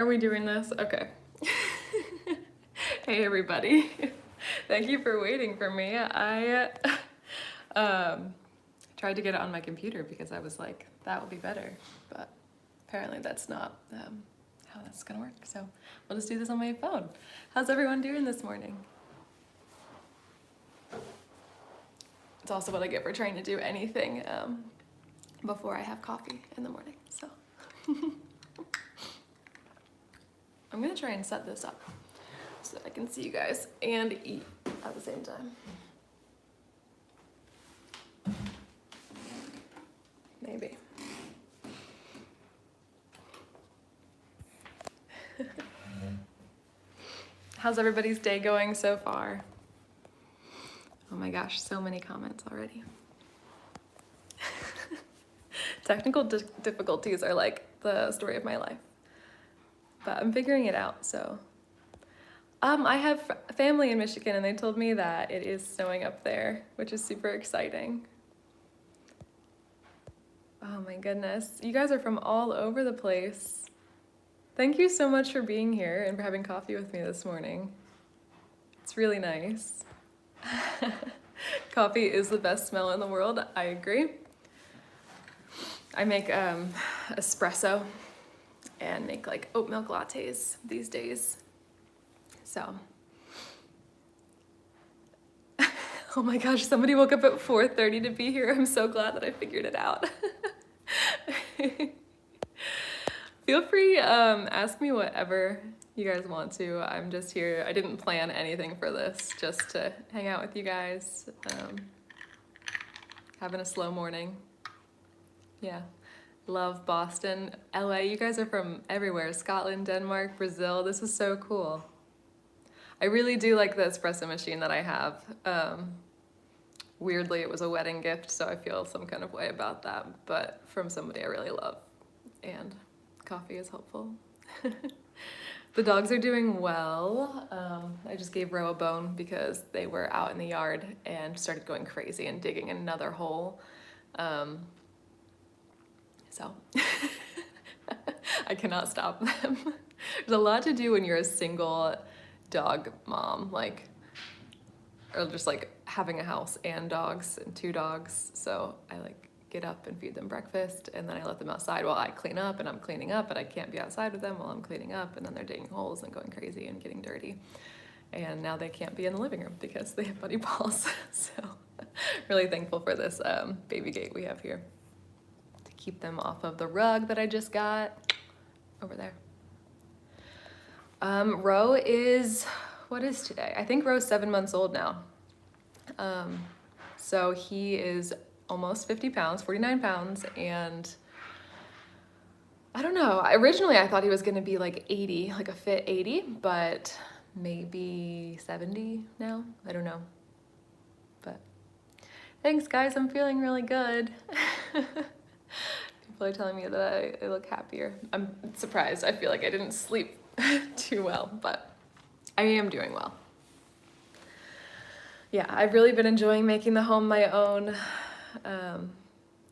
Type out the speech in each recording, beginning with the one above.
Are we doing this? Okay. Hey everybody. Thank you for waiting for me. I tried to get it on my computer because I was like, that would be better. But apparently that's not how that's gonna work. So we'll just do this on my phone. How's everyone doing this morning? It's also what I get for trying to do anything before I have coffee in the morning. So I'm gonna try and set this up so that I can see you guys and eat at the same time. Maybe. How's everybody's day going so far? Oh my gosh, so many comments already. Technical difficulties are like the story of my life, but I'm figuring it out, so. I have family in Michigan and they told me that it is snowing up there, which is super exciting. Oh my goodness, you guys are from all over the place. Thank you so much for being here and for having coffee with me this morning. It's really nice. Coffee is the best smell in the world, I agree. I make espresso and make like oat milk lattes these days. So, oh my gosh, somebody woke up at 4:30 to be here. I'm so glad that I figured it out. Feel free, ask me whatever you guys want to. I'm just here. I didn't plan anything for this, just to hang out with you guys. Having a slow morning. Yeah. Love Boston, LA. You guys are from everywhere. Scotland, Denmark, Brazil. This is so cool. I really do like the espresso machine that I have. Weirdly, it was a wedding gift, so I feel some kind of way about that, but from somebody I really love. And coffee is helpful. The dogs are doing well. I just gave Ro a bone because they were out in the yard and started going crazy and digging another hole. So I cannot stop them. There's a lot to do when you're a single dog mom, like, or just like having a house and dogs and 2 dogs. So I like get up and feed them breakfast and then I let them outside while I clean up and I'm cleaning up, but I can't be outside with them while I'm cleaning up, and then they're digging holes and going crazy and getting dirty. And now they can't be in the living room because they have buddy balls. So really thankful for this baby gate we have here to keep them off of the rug that I just got over there. Ro is, what is today? I think Ro's 7 months old now. So he is almost 50 pounds, 49 pounds, and I don't know. Originally I thought he was gonna be like 80, like a fit 80, but maybe 70 now. I don't know. But thanks guys, I'm feeling really good. People are telling me that I look happier. I'm surprised. I feel like I didn't sleep too well, but I am doing well. Yeah, I've really been enjoying making the home my own.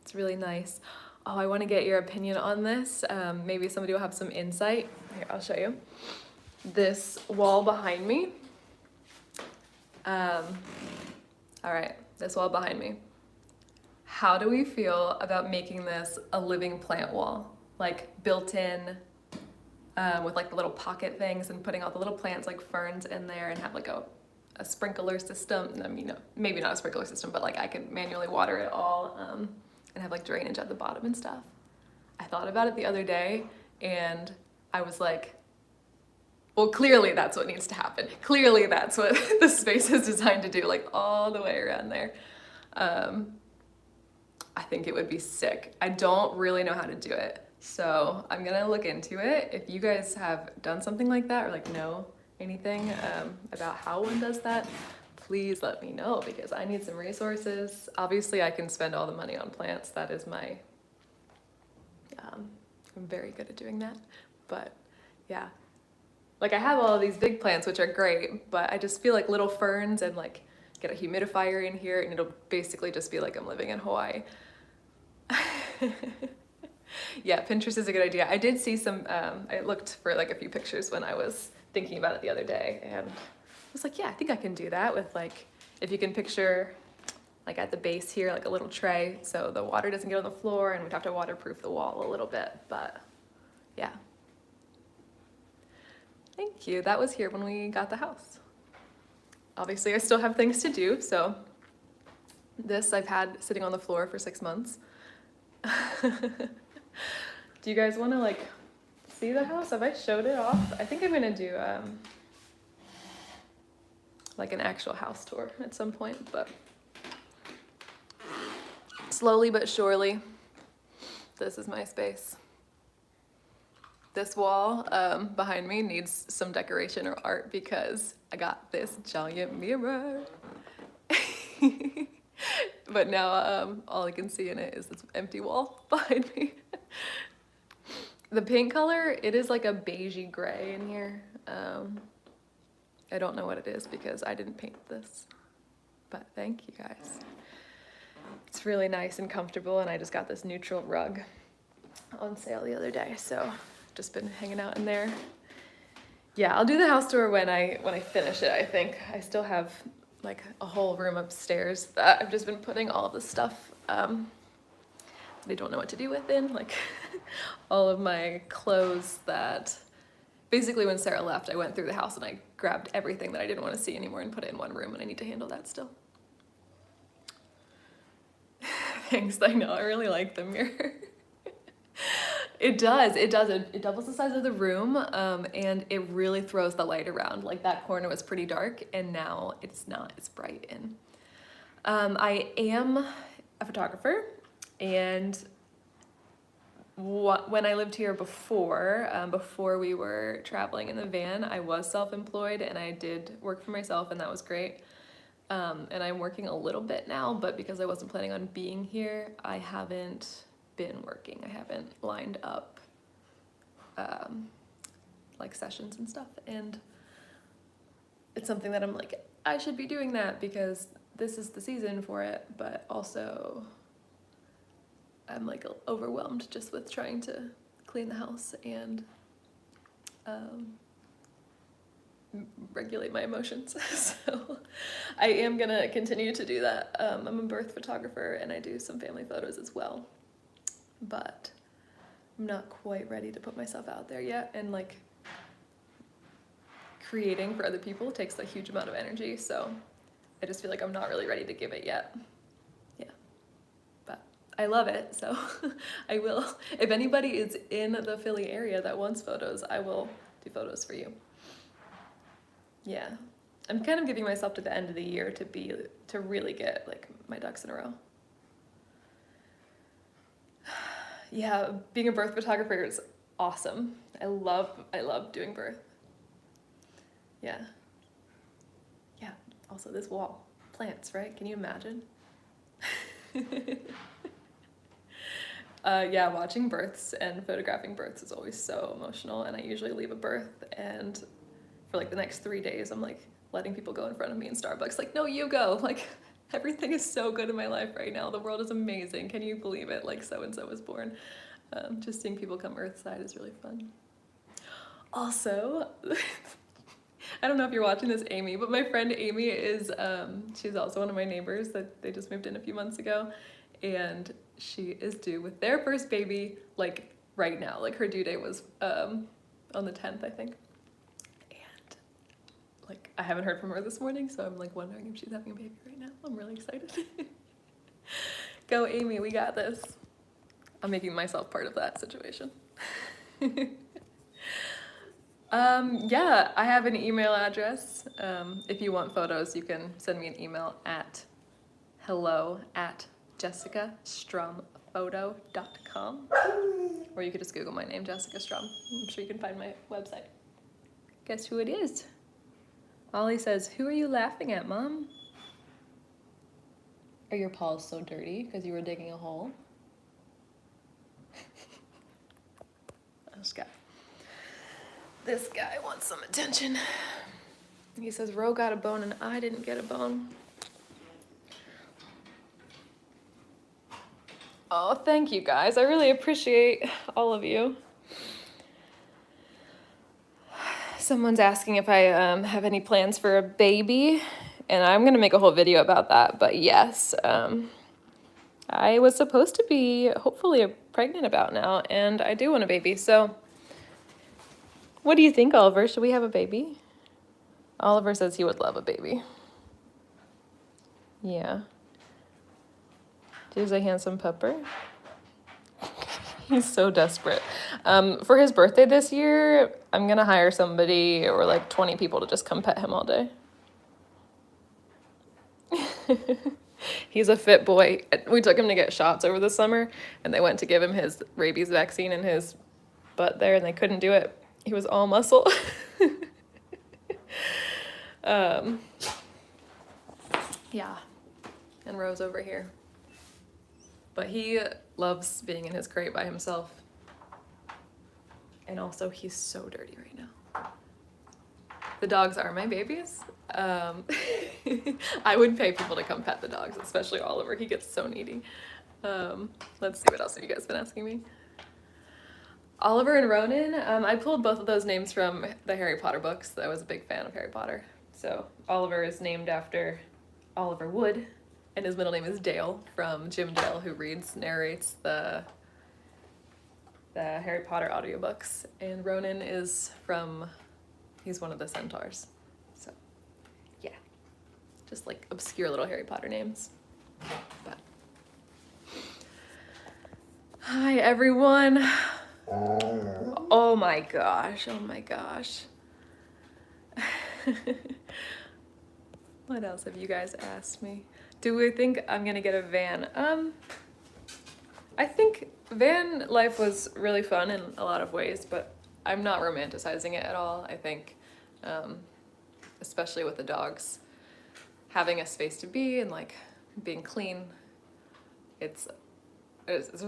It's really nice. Oh, I want to get your opinion on this. Maybe somebody will have some insight. Here, I'll show you. This wall behind me. All right, this wall behind me. How do we feel about making this a living plant wall? Like built in with like the little pocket things and putting all the little plants like ferns in there and have like a sprinkler system. I mean, maybe not a sprinkler system, but like I could manually water it all and have like drainage at the bottom and stuff. I thought about it the other day and I was like, well, clearly that's what needs to happen. Clearly that's what the space is designed to do, like all the way around there. I think it would be sick. I don't really know how to do it. So I'm gonna look into it. If you guys have done something like that or like know anything about how one does that, please let me know because I need some resources. Obviously I can spend all the money on plants. That is my, I'm very good at doing that. But yeah, like I have all of these big plants, which are great, but I just feel like little ferns and like get a humidifier in here and it'll basically just be like I'm living in Hawaii. Yeah, Pinterest is a good idea. I did see some, I looked for like a few pictures when I was thinking about it the other day, and I was like, yeah, I think I can do that with like, if you can picture like at the base here, like a little tray, so the water doesn't get on the floor and we'd have to waterproof the wall a little bit, but yeah. Thank you. That was here when we got the house. Obviously, I still have things to do, so this I've had sitting on the floor for 6 months. Do you guys want to like see the house? Have I showed it off? I think I'm gonna do like an actual house tour at some point, but slowly but surely, this is my space. This wall behind me needs some decoration or art because I got this giant mirror. But now all I can see in it is this empty wall behind me. The paint color, it is like a beigey gray in here. I don't know what it is because I didn't paint this, but thank you guys. It's really nice and comfortable, and I just got this neutral rug on sale the other day, so just been hanging out in there. Yeah, I'll do the house tour when I finish it, I think. I still have like a whole room upstairs that I've just been putting all of the stuff I don't know what to do with in, like all of my clothes that basically when Sarah left, I went through the house and I grabbed everything that I didn't want to see anymore and put it in one room, and I need to handle that still. Thanks, I know, I really like the mirror. It does. It doubles the size of the room, and it really throws the light around. Like that corner was pretty dark, and now it's not as bright in. I am a photographer, and when I lived here before we were traveling in the van, I was self-employed, and I did work for myself, and that was great. And I'm working a little bit now, but because I wasn't planning on being here, I haven't been working. I haven't lined up like sessions and stuff, and it's something that I'm like, I should be doing that because this is the season for it, but also I'm like overwhelmed just with trying to clean the house and regulate my emotions. So I am gonna continue to do that. I'm a birth photographer and I do some family photos as well, but I'm not quite ready to put myself out there yet, and like creating for other people takes a huge amount of energy, so I just feel like I'm not really ready to give it yet. Yeah, but I love it, so I will. If anybody is in the Philly area that wants photos, I will do photos for you. Yeah, I'm kind of giving myself to the end of the year to really get like my ducks in a row. Yeah, being a birth photographer is awesome. I love doing birth. Yeah. Yeah, also this wall. Plants, right? Can you imagine? Yeah, watching births and photographing births is always so emotional, and I usually leave a birth, and for like the next 3 days, I'm like letting people go in front of me in Starbucks, like, no, you go. Like, everything is so good in my life right now. The world is amazing. Can you believe it? Like, so-and-so was born. Just seeing people come earthside is really fun. Also, I don't know if you're watching this, Amy, but my friend Amy is, she's also one of my neighbors that they just moved in a few months ago, and she is due with their first baby, like, right now. Like, her due date was on the 10th, I think. And, like, I haven't heard from her this morning, so I'm, like, wondering if she's having a baby right now. I'm really excited. Go, Amy, we got this. I'm making myself part of that situation. Yeah, I have an email address. If you want photos, you can send me an email at hello@jessicastrumphoto.com, or you could just Google my name, Jessica Strum. I'm sure you can find my website. Guess who it is? Ollie says, "Who are you laughing at, Mom? Are your paws so dirty because you were digging a hole?" This guy wants some attention. He says, Ro got a bone and I didn't get a bone. Oh, thank you guys. I really appreciate all of you. Someone's asking if I have any plans for a baby, and I'm gonna make a whole video about that, but yes, I was supposed to be hopefully pregnant about now, and I do want a baby, so what do you think, Oliver? Should we have a baby? Oliver says he would love a baby. Yeah. There's a handsome pupper. He's so desperate. For his birthday this year, I'm gonna hire somebody or like 20 people to just come pet him all day. He's a fit boy. We took him to get shots over the summer, and they went to give him his rabies vaccine in his butt there, and they couldn't do it. He was all muscle. Yeah. And Rose over here. But he loves being in his crate by himself. And also, he's so dirty right now. The dogs are my babies. I would pay people to come pet the dogs, especially Oliver. He gets so needy. Let's see, what else have you guys been asking me? Oliver and Ronan, I pulled both of those names from the Harry Potter books. I was a big fan of Harry Potter. So Oliver is named after Oliver Wood, and his middle name is Dale, from Jim Dale, who narrates the Harry Potter audiobooks. And Ronan is he's one of the centaurs. So, yeah. Just like obscure little Harry Potter names. But hi, everyone. Oh my gosh. What else have you guys asked me? Do we think I'm gonna get a van? I think van life was really fun in a lot of ways, but I'm not romanticizing it at all. I think, especially with the dogs, having a space to be and like being clean, there's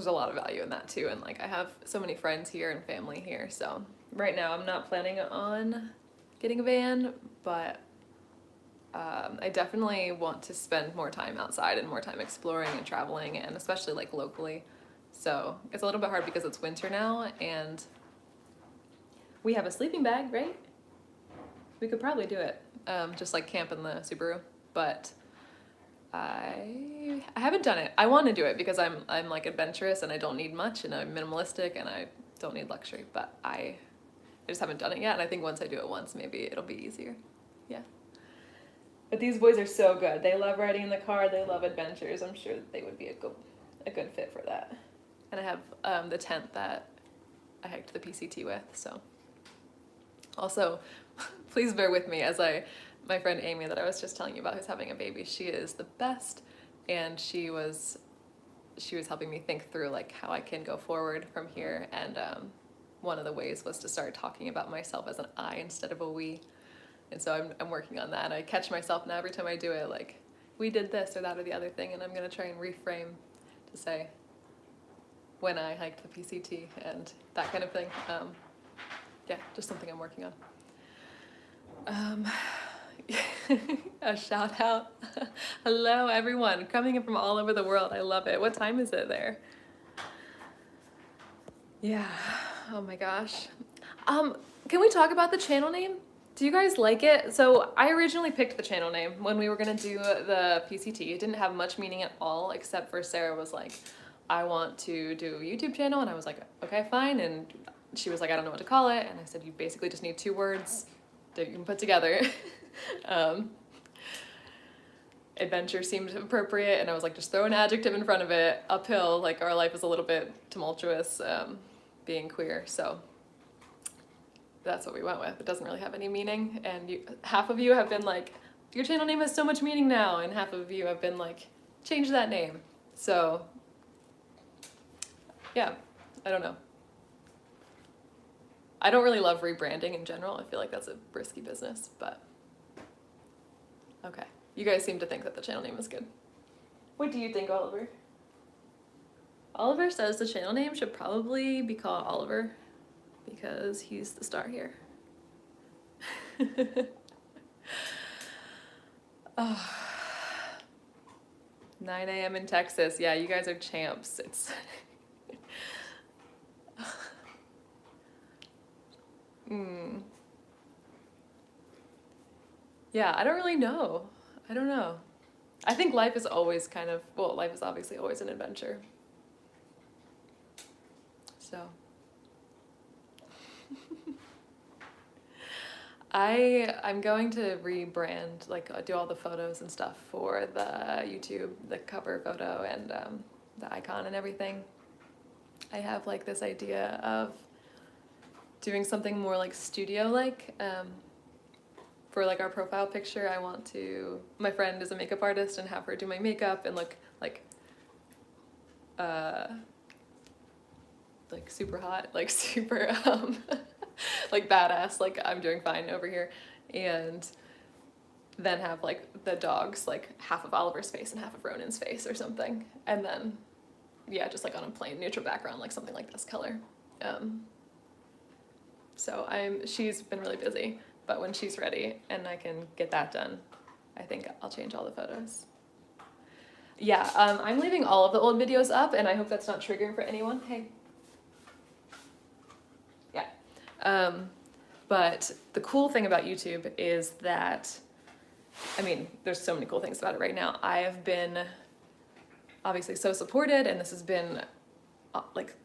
a lot of value in that too. And like I have so many friends here and family here, so right now I'm not planning on getting a van, but I definitely want to spend more time outside and more time exploring and traveling, and especially like locally. So it's a little bit hard because it's winter now, and we have a sleeping bag, right? We could probably do it, just like camp in the Subaru, but I haven't done it. I want to do it because I'm like adventurous and I don't need much, and I'm minimalistic and I don't need luxury, but I just haven't done it yet, and I think once I do it once, maybe it'll be easier. Yeah. But these boys are so good. They love riding in the car. They love adventures. I'm sure that they would be a good fit for that. And I have the tent that I hiked the PCT with, so. Also, please bear with me as my friend Amy that I was just telling you about, who's having a baby, she is the best, and she was helping me think through like how I can go forward from here, and one of the ways was to start talking about myself as an I instead of a we. And so I'm working on that. I catch myself now every time I do it, like, we did this or that or the other thing, and I'm gonna try and reframe to say when I hiked the PCT and that kind of thing. Yeah, just something I'm working on. A shout out. Hello everyone, coming in from all over the world. I love it. What time is it there? Yeah, oh my gosh. Can we talk about the channel name? Do you guys like it? So I originally picked the channel name when we were gonna do the PCT. It didn't have much meaning at all, except for Sarah was like, I want to do a YouTube channel, and I was like, okay, fine. And she was like, I don't know what to call it. And I said, you basically just need 2 words that you can put together. Adventure seemed appropriate, and I was like, just throw an adjective in front of it. Uphill, like our life is a little bit tumultuous, being queer, so that's what we went with. It doesn't really have any meaning, and half of you have been like, your channel name has so much meaning now, and half of you have been like, change that name. So yeah, I don't know. I don't really love rebranding in general. I feel like that's a risky business, but okay. You guys seem to think that the channel name is good. What do you think, Oliver? Oliver says the channel name should probably be called Oliver because he's the star here. Oh. 9 a.m. in Texas. Yeah, you guys are champs. It's Yeah, I don't really know. I don't know. I think life is always life is obviously always an adventure. So I'm going to rebrand, like do all the photos and stuff for the YouTube, the cover photo and the icon and everything. I have like this idea of doing something more like studio-like. For like our profile picture, I want to, my friend is a makeup artist and have her do my makeup and look like super hot, like super like badass, like I'm doing fine over here, and then have like the dogs, like half of Oliver's face and half of Ronan's face or something, and then yeah, just like on a plain neutral background, like something like this color. So she's been really busy, but when she's ready and I can get that done, I think I'll change all the photos. Yeah, I'm leaving all of the old videos up, and I hope that's not triggering for anyone. Hey. Yeah. But the cool thing about YouTube is that, I mean, there's so many cool things about it right now. I have been obviously so supported, and this has been like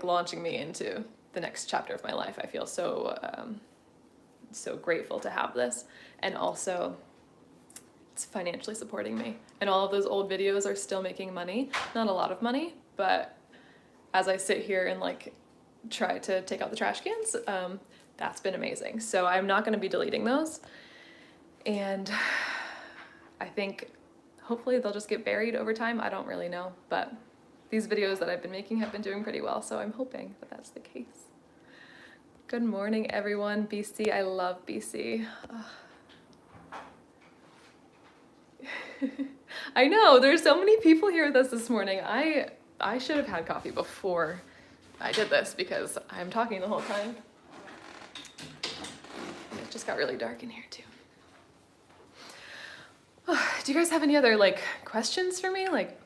launching me into the next chapter of my life. I feel so so grateful to have this, and also it's financially supporting me. And all of those old videos are still making money, not a lot of money, but as I sit here and like try to take out the trash cans, that's been amazing. So I'm not going to be deleting those, and I think hopefully they'll just get buried over time. I don't really know, but these videos that I've been making have been doing pretty well, so I'm hoping that that's the case. Good morning, everyone. BC, I love BC. I know, there's so many people here with us this morning. I should have had coffee before I did this because I'm talking the whole time. And it just got really dark in here too. Do you guys have any other like questions for me? Like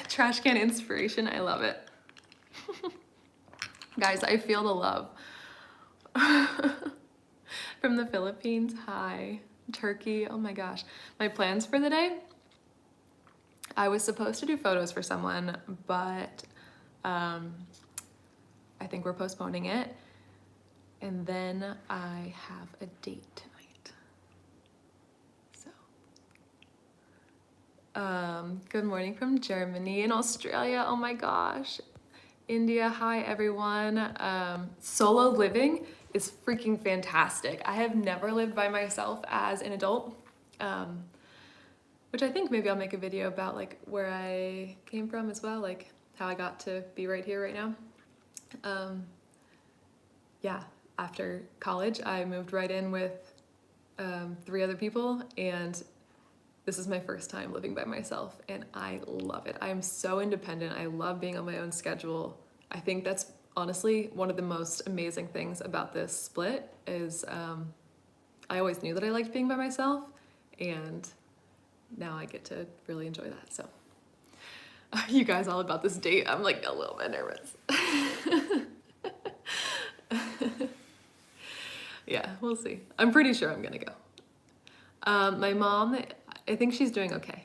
trash can inspiration, I love it. Guys, I feel the love. From the Philippines, hi. Turkey, oh my gosh. My plans for the day, I was supposed to do photos for someone, but I think we're postponing it. And then I have a date tonight. So, good morning from Germany and Australia, oh my gosh. India, hi everyone. Solo living is freaking fantastic. I have never lived by myself as an adult, which I think maybe I'll make a video about like where I came from as well, like how I got to be right here right now. Yeah, after college, I moved right in with 3 other people, and this is my first time living by myself, and I love it. I am so independent. I love being on my own schedule. I think that's honestly one of the most amazing things about this split is I always knew that I liked being by myself, and now I get to really enjoy that. So you guys all about this date, I'm like a little bit nervous. Yeah, we'll see. I'm pretty sure I'm gonna go. My mom, I think she's doing okay.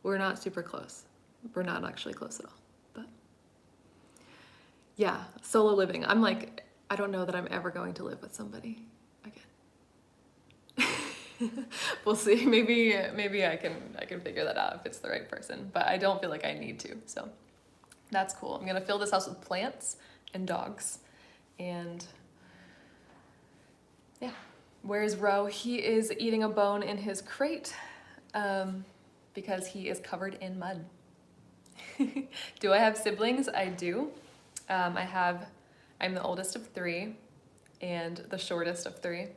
We're not super close. We're not actually close at all, but yeah, solo living. I'm like, I don't know that I'm ever going to live with somebody again. We'll see. Maybe I can figure that out if it's the right person, but I don't feel like I need to. So that's cool. I'm gonna fill this house with plants and dogs, and yeah. Where's Ro? He is eating a bone in his crate because he is covered in mud. Do I have siblings? I do. I'm the oldest of 3 and the shortest of 3.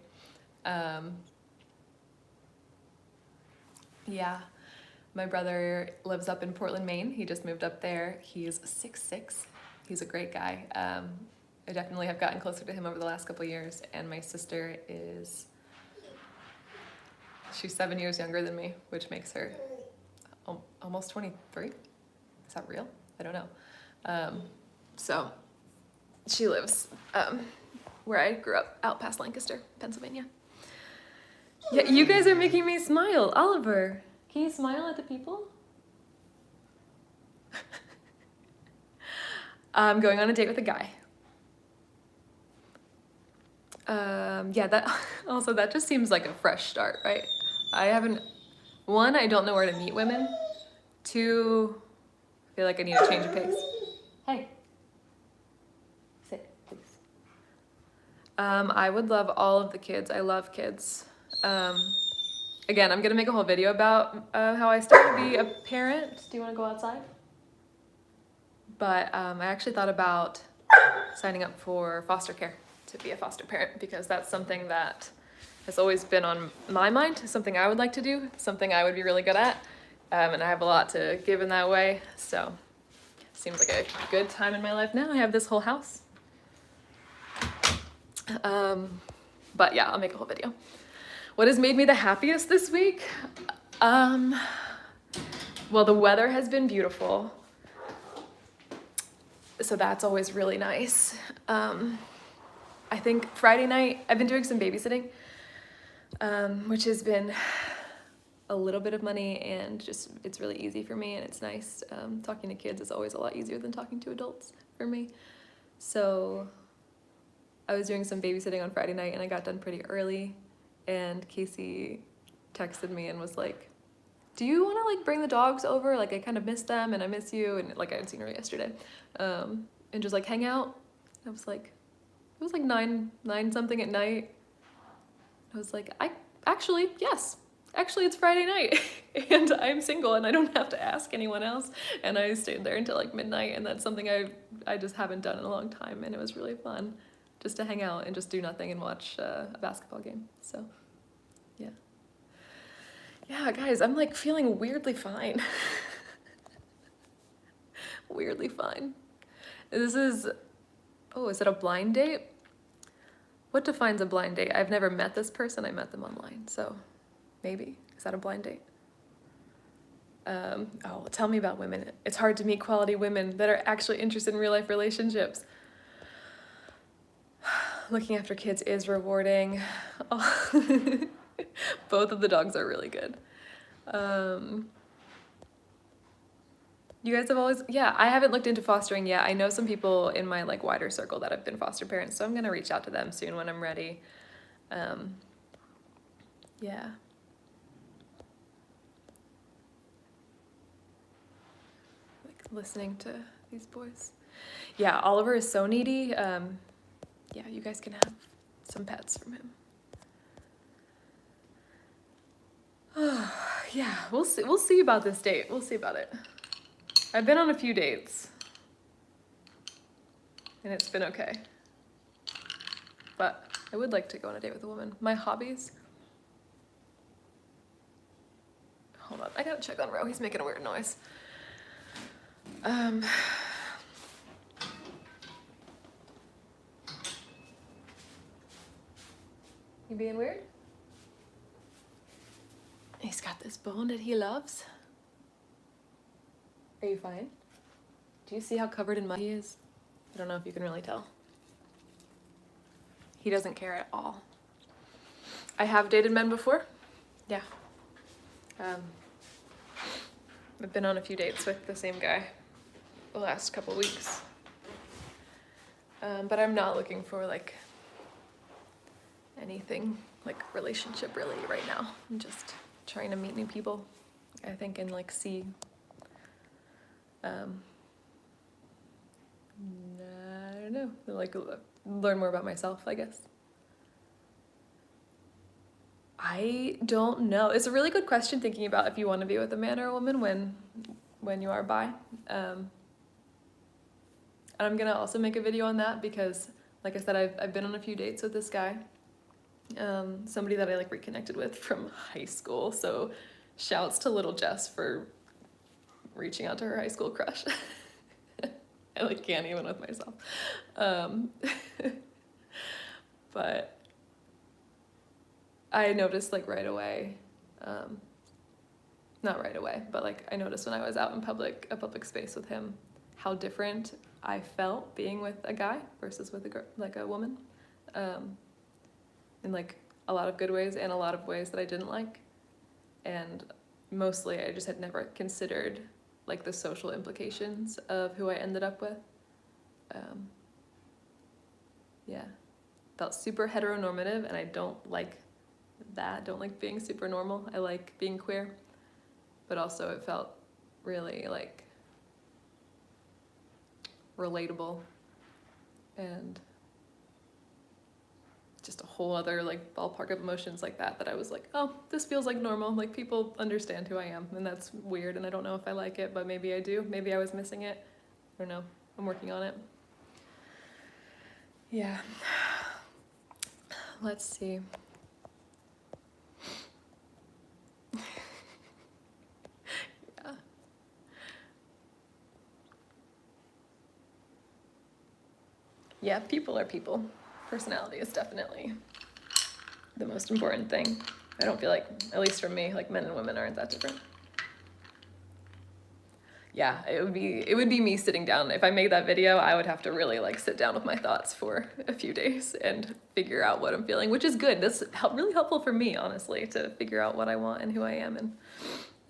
Yeah, my brother lives up in Portland, Maine. He just moved up there. He's 6'6". He's a great guy. I definitely have gotten closer to him over the last couple of years, and my sister is She's 7 years younger than me, which makes her almost 23. Is that real? I don't know. So she lives where I grew up, out past Lancaster, Pennsylvania. Yeah, you guys are making me smile. Oliver, can you smile at the people? I'm going on a date with a guy. Yeah, that just seems like a fresh start, right? One, I don't know where to meet women. Two, I feel like I need to change of pace. Hey. Sit, please. I would love all of the kids. I love kids. Again, I'm gonna make a whole video about how I started to be a parent. Do you wanna go outside? But I actually thought about signing up for foster care to be a foster parent, because that's something that has always been on my mind, something I would like to do, something I would be really good at, and I have a lot to give in that way, so seems like a good time in my life now. I have this whole house. But yeah, I'll make a whole video. What has made me the happiest this week? Well, the weather has been beautiful, so that's always really nice. I think Friday night, I've been doing some babysitting, which has been a little bit of money, and just, it's really easy for me, and it's nice. Talking to kids is always a lot easier than talking to adults for me. So I was doing some babysitting on Friday night, and I got done pretty early, and Casey texted me and was like, do you want to like bring the dogs over? Like, I kind of miss them and I miss you, and like I had seen her yesterday, and just like hang out. I was like, it was like nine something at night. I was like, yes, actually it's Friday night and I'm single and I don't have to ask anyone else. And I stayed there until like midnight, and that's something I just haven't done in a long time, and it was really fun just to hang out and just do nothing and watch a basketball game. So yeah. Yeah, guys, I'm like feeling weirdly fine. Weirdly fine. This is, oh, is it a blind date? What defines a blind date? I've never met this person. I met them online, so maybe. Is that a blind date? Oh, tell me about women. It's hard to meet quality women that are actually interested in real life relationships. Looking after kids is rewarding. Oh. Both of the dogs are really good. You guys have always, yeah, I haven't looked into fostering yet. I know some people in my like wider circle that have been foster parents, so I'm gonna reach out to them soon when I'm ready. Yeah. Like listening to these boys. Yeah, Oliver is so needy. Yeah, you guys can have some pets from him. Yeah, we'll see about this date. We'll see about it. I've been on a few dates, and it's been okay. But I would like to go on a date with a woman. My hobbies. Hold on, I gotta check on Ro. He's making a weird noise. You being weird? He's got this bone that he loves. Are you fine? Do you see how covered in mud he is? I don't know if you can really tell. He doesn't care at all. I have dated men before. Yeah. I've been on a few dates with the same guy the last couple weeks. But I'm not looking for like anything like relationship really right now. I'm just trying to meet new people, I think, and like see I don't know, like learn more about myself, I guess. I don't know. It's a really good question, thinking about if you want to be with a man or a woman when you are bi. And I'm gonna also make a video on that because, like I said, I've been on a few dates with this guy. Somebody that I like reconnected with from high school. So shouts to little Jess for reaching out to her high school crush. I like can't even with myself. But I noticed like right away Not right away, but like I noticed when I was out in a public space with him, how different I felt being with a guy versus with a girl, like a woman, in like a lot of good ways and a lot of ways that I didn't like. And mostly I just had never considered like the social implications of who I ended up with. Yeah, felt super heteronormative, and I don't like that. Don't like being super normal. I like being queer, but also it felt really like relatable and just a whole other like ballpark of emotions like that I was like, oh, this feels like normal. Like people understand who I am, and that's weird, and I don't know if I like it, but maybe I do. Maybe I was missing it. I don't know. I'm working on it. Yeah. Let's see. Yeah. Yeah, people are people. Personality is definitely the most important thing. I don't feel like, at least for me, like men and women aren't that different. Yeah, it would be me sitting down. If I made that video, I would have to really like sit down with my thoughts for a few days and figure out what I'm feeling, which is good. That's really helpful for me, honestly, to figure out what I want and who I am and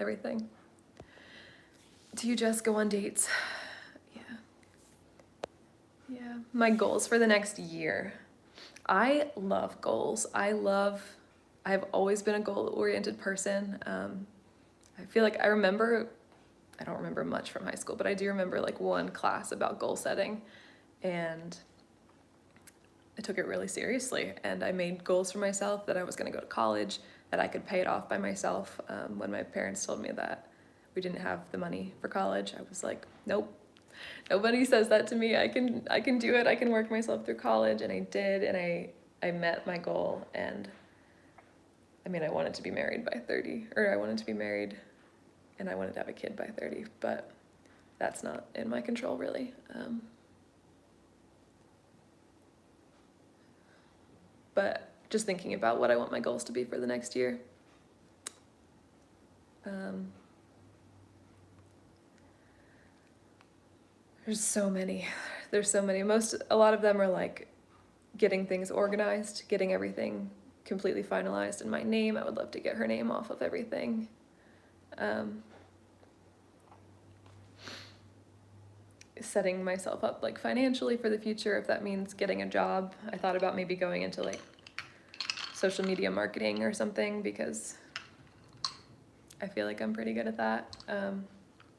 everything. Do you just go on dates? Yeah. Yeah. My goals for the next year. I love goals. I've always been a goal-oriented person. I feel like I don't remember much from high school, but I do remember like one class about goal setting, and I took it really seriously, and I made goals for myself that I was going to go to college, that I could pay it off by myself. When my parents told me that we didn't have the money for college, I was like, nope, nobody says that to me. I can do it. I can work myself through college, and I did, and I met my goal. And I mean, I wanted to be married by 30, or I wanted to be married and I wanted to have a kid by 30, but that's not in my control, really. But just thinking about what I want my goals to be for the next year. There's so many. A lot of them are like getting things organized, getting everything completely finalized in my name. I would love to get her name off of everything. Setting myself up like financially for the future, if that means getting a job. I thought about maybe going into like social media marketing or something, because I feel like I'm pretty good at that,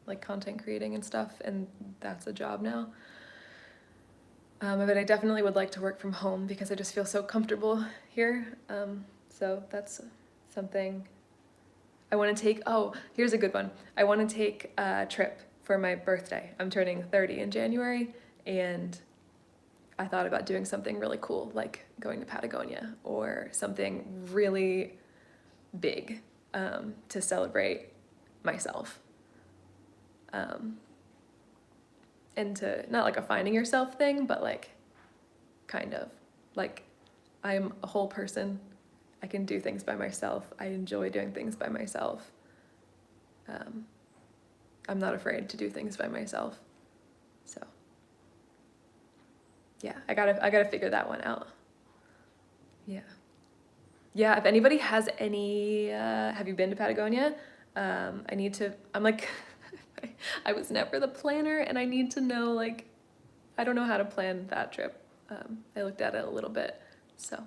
like content creating and stuff, and that's a job now. But I definitely would like to work from home because I just feel so comfortable here. So that's something I want to take. Oh, here's a good one. I want to take a trip for my birthday. I'm turning 30 in January, and I thought about doing something really cool, like going to Patagonia or something really big, to celebrate myself. And to, not like a finding yourself thing, but like kind of like I'm a whole person. I can do things by myself. I enjoy doing things by myself. I'm not afraid to do things by myself. So yeah, I gotta figure that one out. Yeah. Yeah, if anybody has any, have you been to Patagonia? I'm like, I was never the planner, and I need to know, like, I don't know how to plan that trip. I looked at it a little bit, so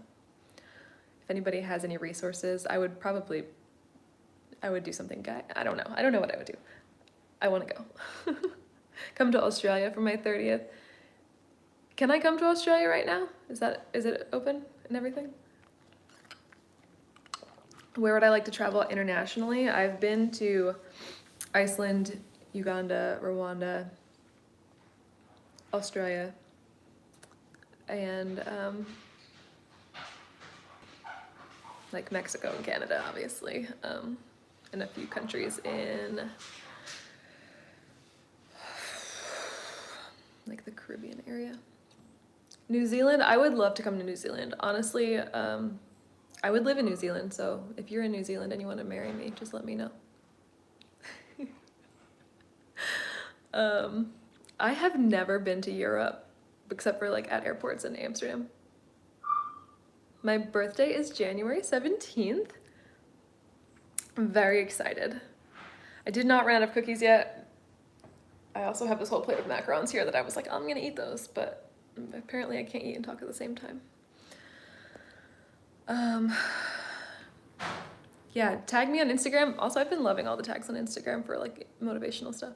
if anybody has any resources, I would do something, I don't know what I would do. I want to go. Come to Australia for my 30th. Can I come to Australia right now? Is it open and everything? Where would I like to travel internationally? I've been to Iceland, Uganda, Rwanda, Australia, and like Mexico and Canada, obviously, and a few countries in like the Caribbean area. New Zealand, I would love to come to New Zealand. Honestly, I would live in New Zealand, so if you're in New Zealand and you want to marry me, just let me know. I have never been to Europe except for like at airports in Amsterdam. My birthday is January 17th. I'm very excited. I did not run out of cookies yet. I also have this whole plate of macarons here that I was like, I'm gonna eat those, but apparently I can't eat and talk at the same time. Yeah, tag me on Instagram. Also, I've been loving all the tags on Instagram for like motivational stuff.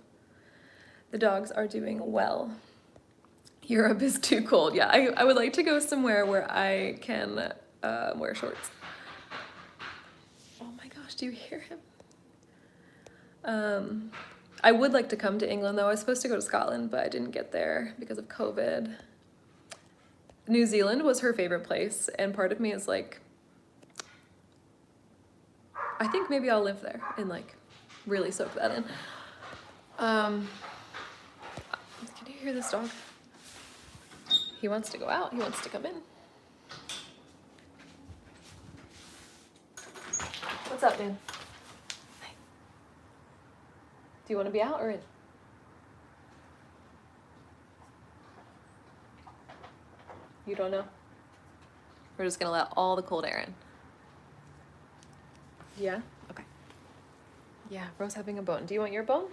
The dogs are doing well. Europe is too cold. Yeah, I would like to go somewhere where I can wear shorts. Oh my gosh, do you hear him? I would like to come to England though. I was supposed to go to Scotland, but I didn't get there because of COVID. New Zealand was her favorite place, and part of me is like, I think maybe I'll live there and like really soak that in. Can you hear this dog? He wants to go out. He wants to come in. What's up, man? Hi. Do you want to be out or in? You don't know? We're just gonna let all the cold air in. Yeah? Okay. Yeah, Ro's having a bone. Do you want your bone?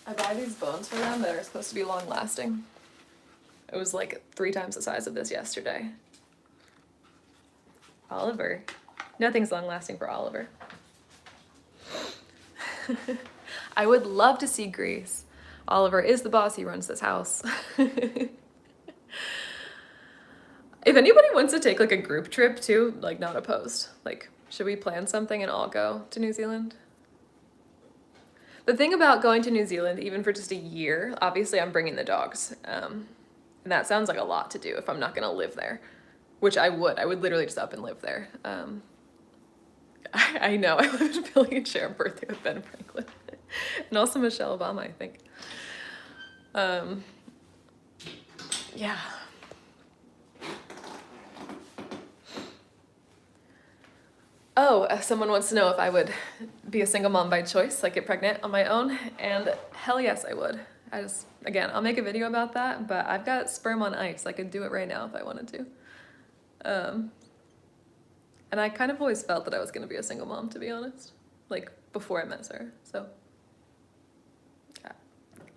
I buy these bones for them that are supposed to be long lasting. It was like 3 times the size of this yesterday. Oliver. Nothing's long lasting for Oliver. I would love to see Greece. Oliver is the boss, he runs this house. If anybody wants to take like a group trip too, like not opposed. Like, should we plan something and all go to New Zealand? The thing about going to New Zealand, even for just a year, obviously I'm bringing the dogs. And that sounds like a lot to do if I'm not gonna live there, which I would. I would literally just up and live there. I know, I live in Philly and share a birthday with Ben Franklin. And also Michelle Obama, I think. Yeah. Oh, someone wants to know if I would be a single mom by choice, like get pregnant on my own, and hell yes, I would. Again, I'll make a video about that, but I've got sperm on ice. I could do it right now if I wanted to. And I kind of always felt that I was gonna be a single mom, to be honest, like before I met Sarah, so.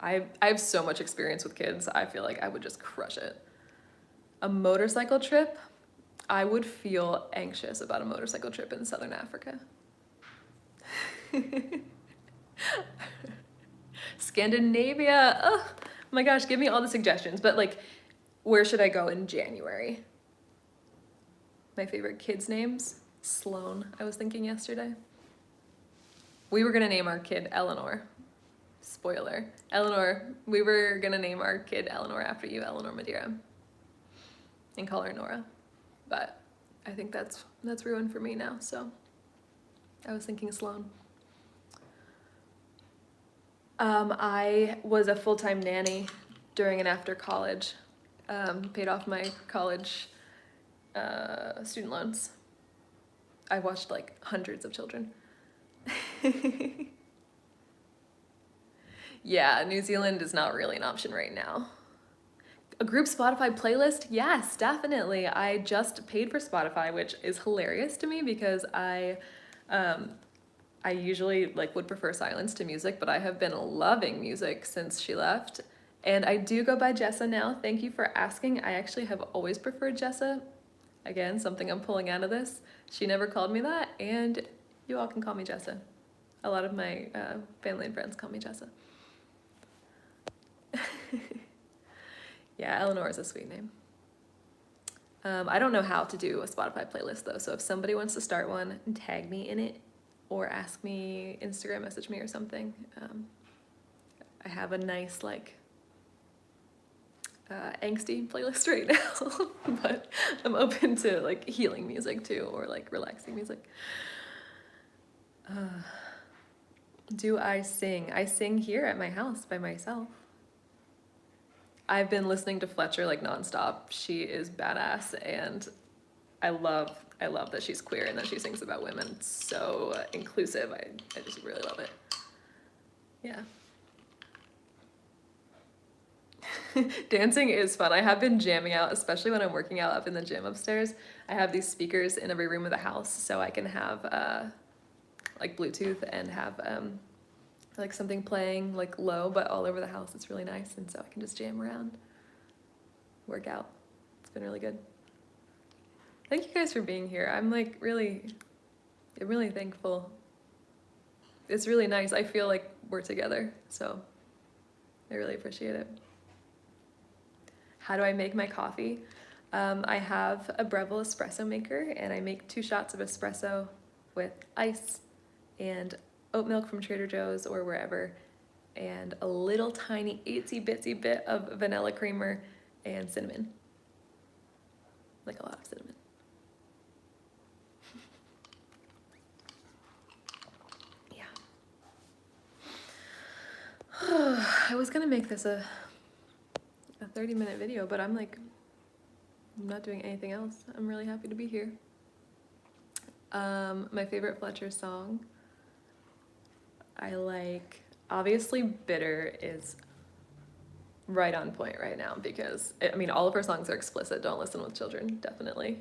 I have so much experience with kids, I feel like I would just crush it. A motorcycle trip, I would feel anxious about a motorcycle trip in Southern Africa. Scandinavia, oh my gosh, give me all the suggestions, but like, where should I go in January? My favorite kids' names, Sloan, I was thinking yesterday. We were gonna name our kid Eleanor. Spoiler. Eleanor, we were gonna name our kid Eleanor after you, Eleanor Madeira, and call her Nora. But I think that's ruined for me now, so I was thinking Sloan. I was a full-time nanny during and after college. Paid off my college student loans. I watched like hundreds of children. Yeah, New Zealand is not really an option right now. A group Spotify playlist? Yes, definitely. I just paid for Spotify, which is hilarious to me because I usually like would prefer silence to music, but I have been loving music since she left. And I do go by Jessa now. Thank you for asking. I actually have always preferred Jessa. Again, something I'm pulling out of this. She never called me that, and you all can call me Jessa. A lot of my family and friends call me Jessa. Yeah, Eleanor is a sweet name. I don't know how to do a Spotify playlist though, so if somebody wants to start one, tag me in it or ask me, Instagram message me or something. I have a nice like angsty playlist right now, but I'm open to like healing music too, or like relaxing music. Do I sing? I sing here at my house by myself. I've been listening to Fletcher like nonstop. She is badass, and I love that she's queer and that she sings about women. It's so inclusive. I just really love it. Yeah. Dancing is fun. I have been jamming out, especially when I'm working out up in the gym upstairs. I have these speakers in every room of the house, so I can have like Bluetooth and have like something playing like low but all over the house. It's really nice, and so I can just jam around, work out. It's been really good. Thank you guys for being here. I'm like really thankful. It's really nice. I feel like we're together, so I really appreciate it. How do I make my coffee? I have a Breville espresso maker, and I make 2 shots of espresso with ice and oat milk from Trader Joe's or wherever, and a little tiny itsy bitsy bit of vanilla creamer and cinnamon. Like a lot of cinnamon. Yeah. I was gonna make this a 30-minute video, but I'm not doing anything else. I'm really happy to be here. My favorite Fletcher song, I like, obviously Bitter is right on point right now because, I mean, all of her songs are explicit. Don't listen with children, definitely.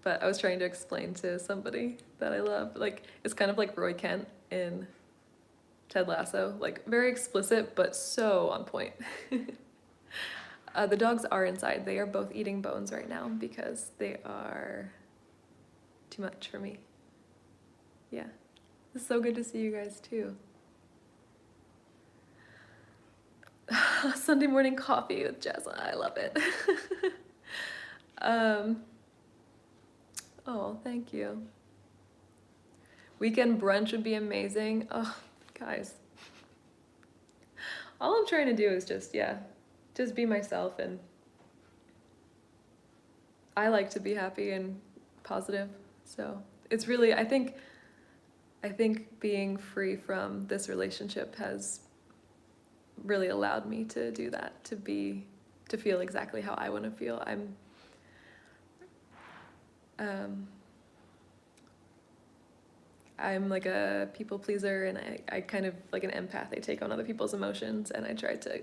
But I was trying to explain to somebody that I love, like, it's kind of like Roy Kent in Ted Lasso, like very explicit, but so on point. The dogs are inside. They are both eating bones right now because they are too much for me. Yeah. It's so good to see you guys too. Sunday morning coffee with Jessa. I love it. Oh, thank you. Weekend brunch would be amazing. Oh, guys. All I'm trying to do is just be myself, and I like to be happy and positive. So it's really, I think being free from this relationship has really allowed me to do that, to feel exactly how I want to feel. I'm like a people pleaser, and I kind of like an empath. I take on other people's emotions, and I try to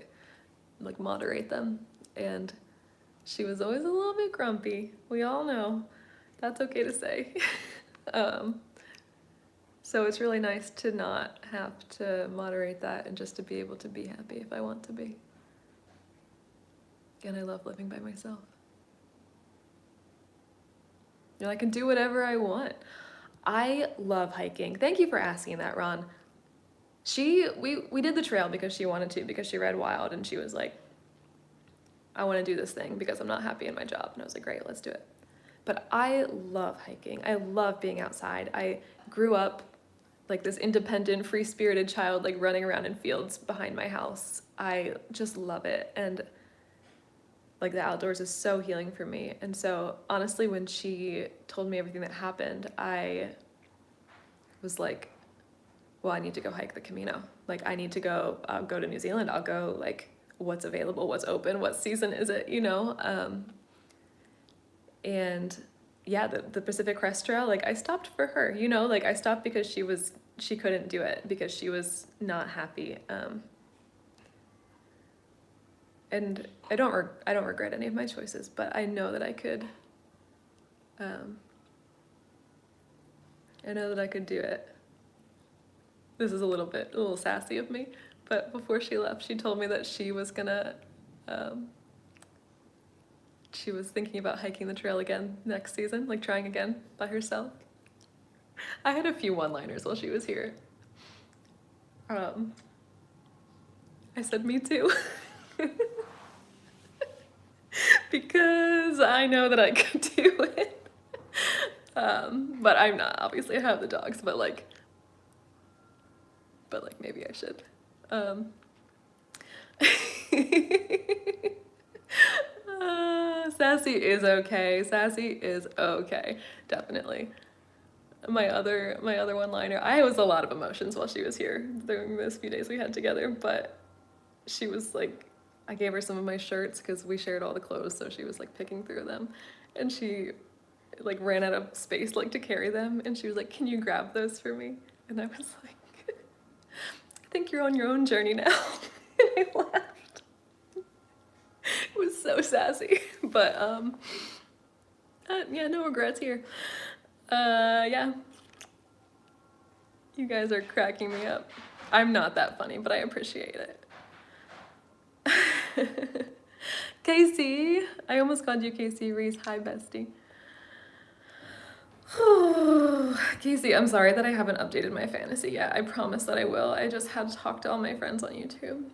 like moderate them. And she was always a little bit grumpy. We all know. That's okay to say. So it's really nice to not have to moderate that and just to be able to be happy if I want to be. And I love living by myself. You know, I can do whatever I want. I love hiking. Thank you for asking that, Ron. We did the trail because she wanted to, because she read Wild, and she was like, I want to do this thing because I'm not happy in my job. And I was like, great, let's do it. But I love hiking. I love being outside. I grew up like this independent, free-spirited child, like running around in fields behind my house. I just love it. And like the outdoors is so healing for me. And so honestly, when she told me everything that happened, I was like, well, I need to go hike the Camino. Like, I need to go, I'll go to New Zealand. I'll go, like, what's available, what's open, what season is it, you know? And yeah, the Pacific Crest Trail, like, I stopped for her, you know? Like, I stopped because she couldn't do it, because she was not happy. And I don't regret any of my choices, but I know that I could, I know that I could do it. This is a little sassy of me, but before she left, she told me that she was gonna, she was thinking about hiking the trail again next season, like trying again by herself. I had a few one-liners while she was here. I said, me too. Because I know that I could do it. But I'm not, obviously I have the dogs, but like maybe I should. Sassy is okay. Sassy is okay. Definitely. My other one-liner, I was a lot of emotions while she was here during those few days we had together, but she was like, I gave her some of my shirts because we shared all the clothes, so she was like picking through them, and she like ran out of space like to carry them, and she was like, "Can you grab those for me?" And I was like, "I think you're on your own journey now." And I laughed. It was so sassy, but yeah, no regrets here. Yeah. You guys are cracking me up. I'm not that funny, but I appreciate it. Casey, I almost called you Casey Reese. Hi, bestie. Casey, I'm sorry that I haven't updated my fantasy yet. I promise that I will. I just had to talk to all my friends on YouTube.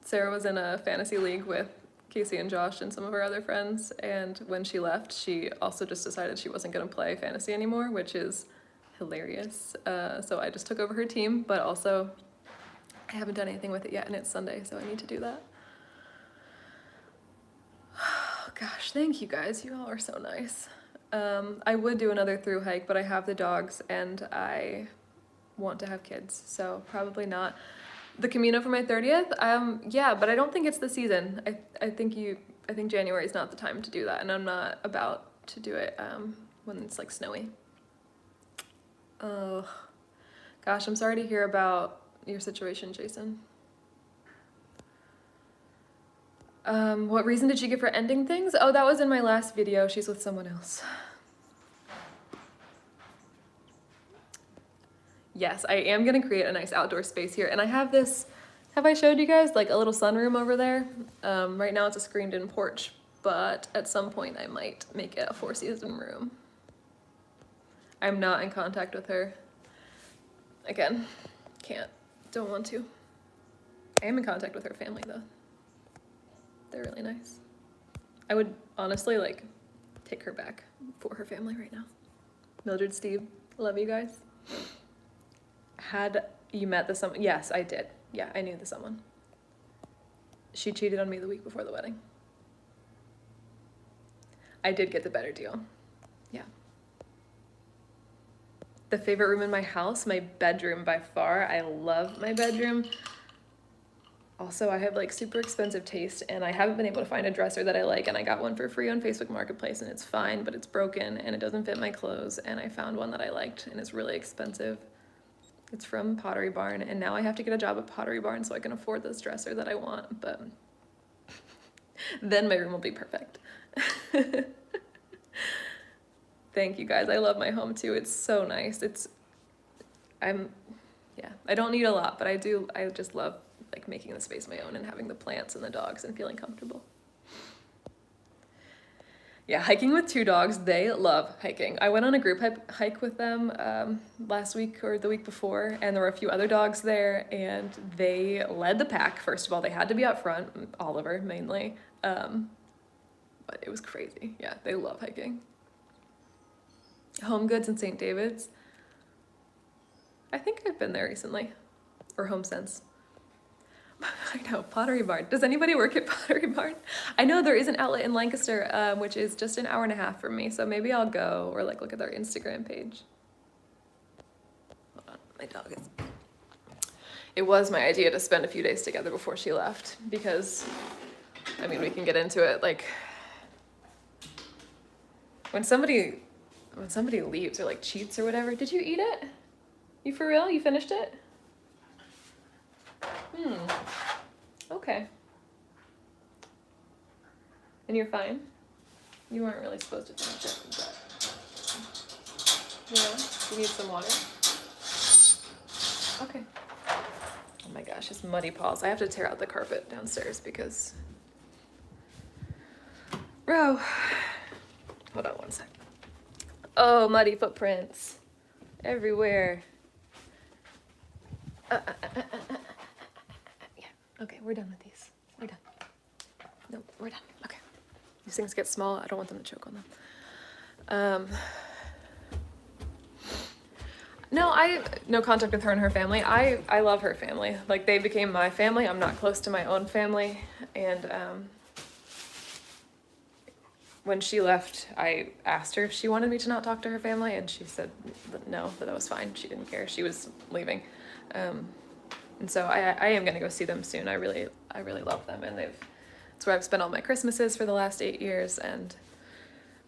Sarah was in a fantasy league with Casey and Josh and some of our other friends, and when she left, she also just decided she wasn't going to play fantasy anymore, which is hilarious. So I just took over her team, but also I haven't done anything with it yet, and it's Sunday, so I need to do that. Oh, gosh, thank you guys. You all are so nice. I would do another through hike, but I have the dogs and I want to have kids, so probably not. The Camino for my 30th? Yeah, but I don't think it's the season. I think January is not the time to do that, and I'm not about to do it when it's like snowy. Oh, gosh, I'm sorry to hear about your situation, Jason. What reason did she give for ending things? Oh, that was in my last video. She's with someone else. Yes, I am gonna create a nice outdoor space here, and I have this, have I showed you guys, like a little sunroom over there? Right now it's a screened-in porch, but at some point I might make it a 4-season room. I'm not in contact with her. Again, don't want to. I am in contact with her family though. They're really nice. I would honestly like take her back for her family right now. Mildred, Steve, love you guys. Had you met the someone? Yes, I did. Yeah, I knew the someone. She cheated on me the week before the wedding. I did get the better deal. Yeah. The favorite room in my house, my bedroom by far. I love my bedroom. Also, I have like super expensive taste, and I haven't been able to find a dresser that I like, and I got one for free on Facebook Marketplace, and it's fine, but it's broken and it doesn't fit my clothes, and I found one that I liked, and it's really expensive. It's from Pottery Barn, and now I have to get a job at Pottery Barn so I can afford this dresser that I want, but then my room will be perfect. Thank you guys. I love my home too. It's so nice. Yeah, I don't need a lot, but I just love like making the space my own and having the plants and the dogs and feeling comfortable. Yeah, hiking with 2 dogs, they love hiking. I went on a group hike with them last week or the week before, and there were a few other dogs there, and they led the pack. First of all, they had to be out front, Oliver mainly, but it was crazy. Yeah, they love hiking. Home Goods in St. David's. I think I've been there recently, or Home Sense. I know, Pottery Barn. Does anybody work at Pottery Barn? I know there is an outlet in Lancaster, which is just an hour and a half from me, so maybe I'll go or like look at their Instagram page. Hold on, my dog is... It was my idea to spend a few days together before she left, because, I mean, we can get into it, like, when somebody leaves or like cheats or whatever. Did you eat it? You for real? You finished it? Okay. And you're fine? You weren't really supposed to finish it, but... Yeah? You need some water? Okay. Oh my gosh, it's muddy paws. I have to tear out the carpet downstairs because... Ro! Hold on one sec. Oh, muddy footprints. Everywhere. Yeah. Okay, we're done with these. We're done. No, we're done. Okay. These things get small. I don't want them to choke on them. No contact with her and her family. I love her family. Like, they became my family. I'm not close to my own family. And when she left, I asked her if she wanted me to not talk to her family, and she said no, that was fine. She didn't care. She was leaving. And so I am gonna go see them soon. I really love them, and it's where I've spent all my Christmases for the last 8 years, and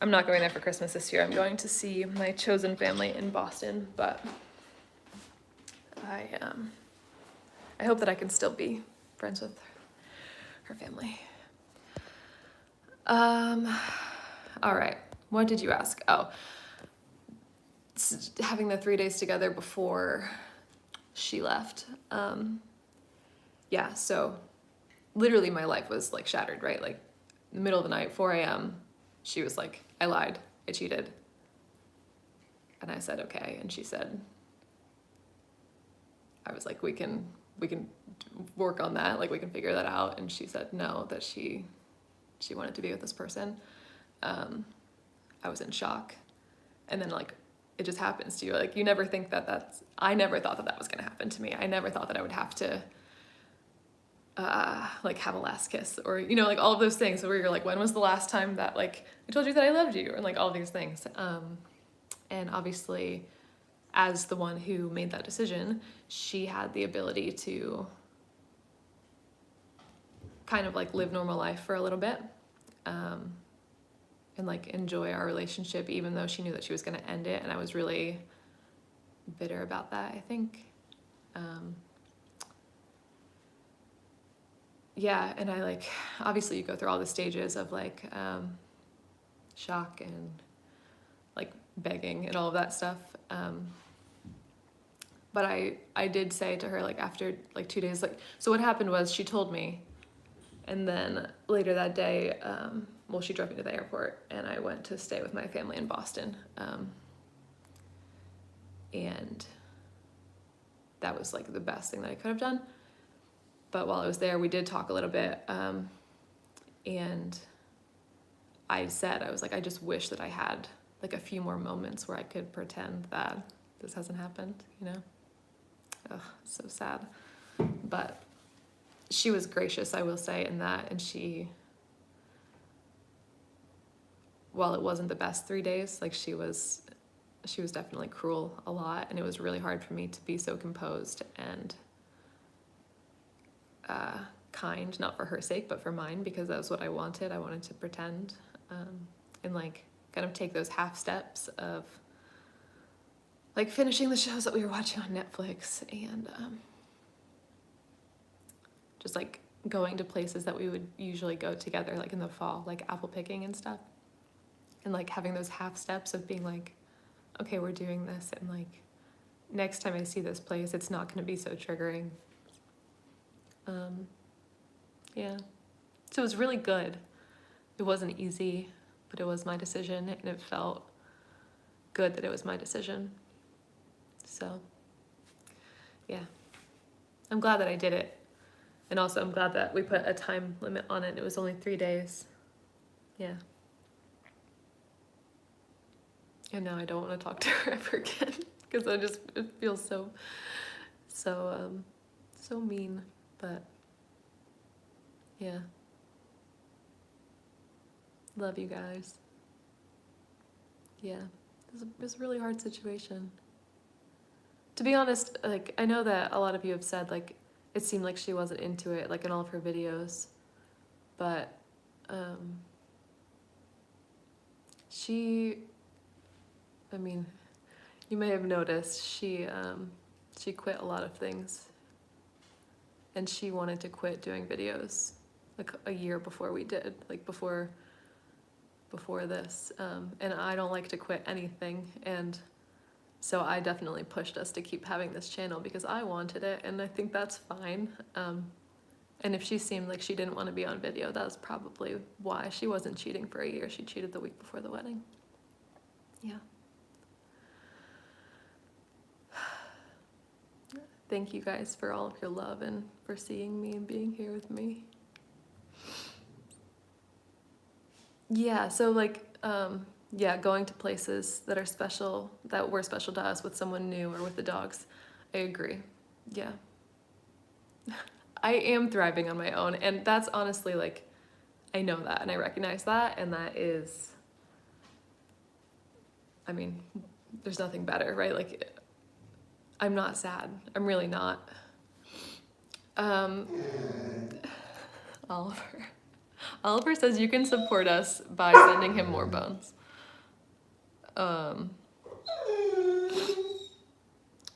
I'm not going there for Christmas this year. I'm going to see my chosen family in Boston, but I hope that I can still be friends with her family. All right, what did you ask? Oh, having the 3 days together before she left. Yeah, so literally my life was like shattered, right? Like in the middle of the night, 4 a.m., she was like, I lied, I cheated. And I said, okay. And she said, I was like, we can work on that. Like we can figure that out. And she said no, that she wanted to be with this person. I was in shock. And then like, it just happens to you. Like you never think I never thought that was gonna happen to me. I never thought that I would have to like have a last kiss, or you know, like all of those things where you're like, when was the last time that like I told you that I loved you, and like all these things. And obviously as the one who made that decision, she had the ability to kind of like live normal life for a little bit, and like enjoy our relationship, even though she knew that she was going to end it. And I was really bitter about that, I think. Yeah, and I like, obviously you go through all the stages of like shock and like begging and all of that stuff. But I did say to her, like after like 2 days, like, so what happened was she told me, and then later that day, well, she drove me to the airport and I went to stay with my family in Boston. And that was like the best thing that I could have done. But while I was there, we did talk a little bit. And I said, I was like, I just wish that I had like a few more moments where I could pretend that this hasn't happened, you know? Ugh, so sad. But she was gracious, I will say, in that. And while it wasn't the best 3 days, like she was definitely cruel a lot. And it was really hard for me to be so composed and kind, not for her sake, but for mine, because that was what I wanted. I wanted to pretend and like kind of take those half steps of like finishing the shows that we were watching on Netflix, and just like going to places that we would usually go together, like in the fall, like apple picking and stuff, and like having those half steps of being like, okay, we're doing this, and like next time I see this place, it's not going to be so triggering. Yeah, so it was really good. It wasn't easy, but it was my decision, and it felt good that it was my decision. So yeah, I'm glad that I did it. And also I'm glad that we put a time limit on it. It was only 3 days. Yeah. And now I don't want to talk to her ever again, because it feels so mean. But yeah. Love you guys. Yeah. It was a really hard situation. To be honest, like I know that a lot of you have said like it seemed like she wasn't into it, like in all of her videos, but I mean, you may have noticed she quit a lot of things, and she wanted to quit doing videos like a year before we did, like before this, and I don't like to quit anything, and so I definitely pushed us to keep having this channel because I wanted it, and I think that's fine. And if she seemed like she didn't want to be on video, that was probably why. She wasn't cheating for a year. She cheated the week before the wedding. Yeah. Thank you guys for all of your love and for seeing me and being here with me. Yeah, so like, yeah, going to places that are special, that were special to us with someone new or with the dogs. I agree. Yeah. I am thriving on my own, and that's honestly like, I know that and I recognize that, and that is, I mean, there's nothing better, right? Like, I'm not sad. I'm really not. Um, Oliver. Oliver says you can support us by sending him more bones.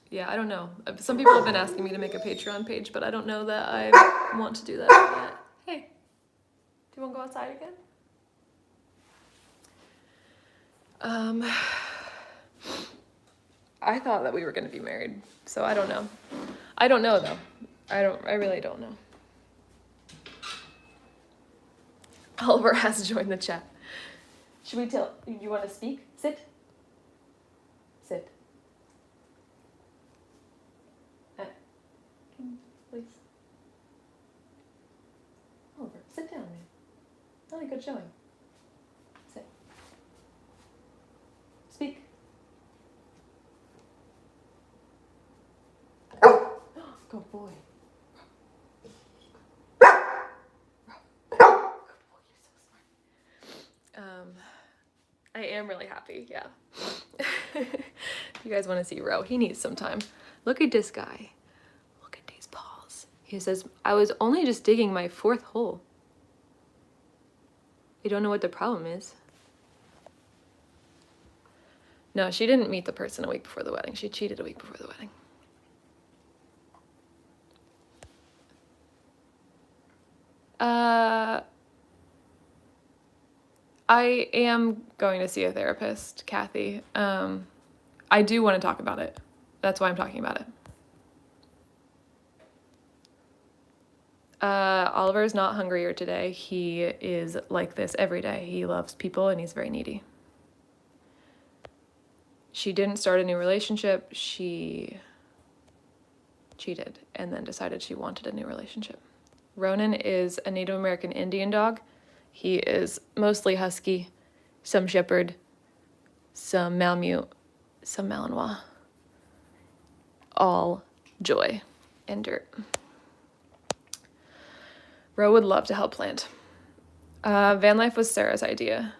Yeah, I don't know. Some people have been asking me to make a Patreon page, but I don't know that I want to do that yet. Hey, do you want to go outside again? I thought that we were going to be married, so I don't know. I don't know though. I really don't know. Oliver has joined the chat. Should we tell, you want to speak? Sit. Sit. Please. Oliver, sit down, man. Not a good showing. Sit. Speak. Good boy. Good boy, you're so smart. I am really happy, yeah. If you guys want to see Ro, he needs some time. Look at this guy. Look at these paws. He says, I was only just digging my 4th hole. You don't know what the problem is. No, she didn't meet the person a week before the wedding. She cheated a week before the wedding. I am going to see a therapist, Kathy. I do want to talk about it. That's why I'm talking about it. Oliver is not hungrier today. He is like this every day. He loves people and he's very needy. She didn't start a new relationship. She cheated and then decided she wanted a new relationship. Ronan is a Native American Indian dog. He is mostly husky, some shepherd, some Malamute, some Malinois. All joy and dirt. Ro would love to help plant. Van life was Sarah's idea.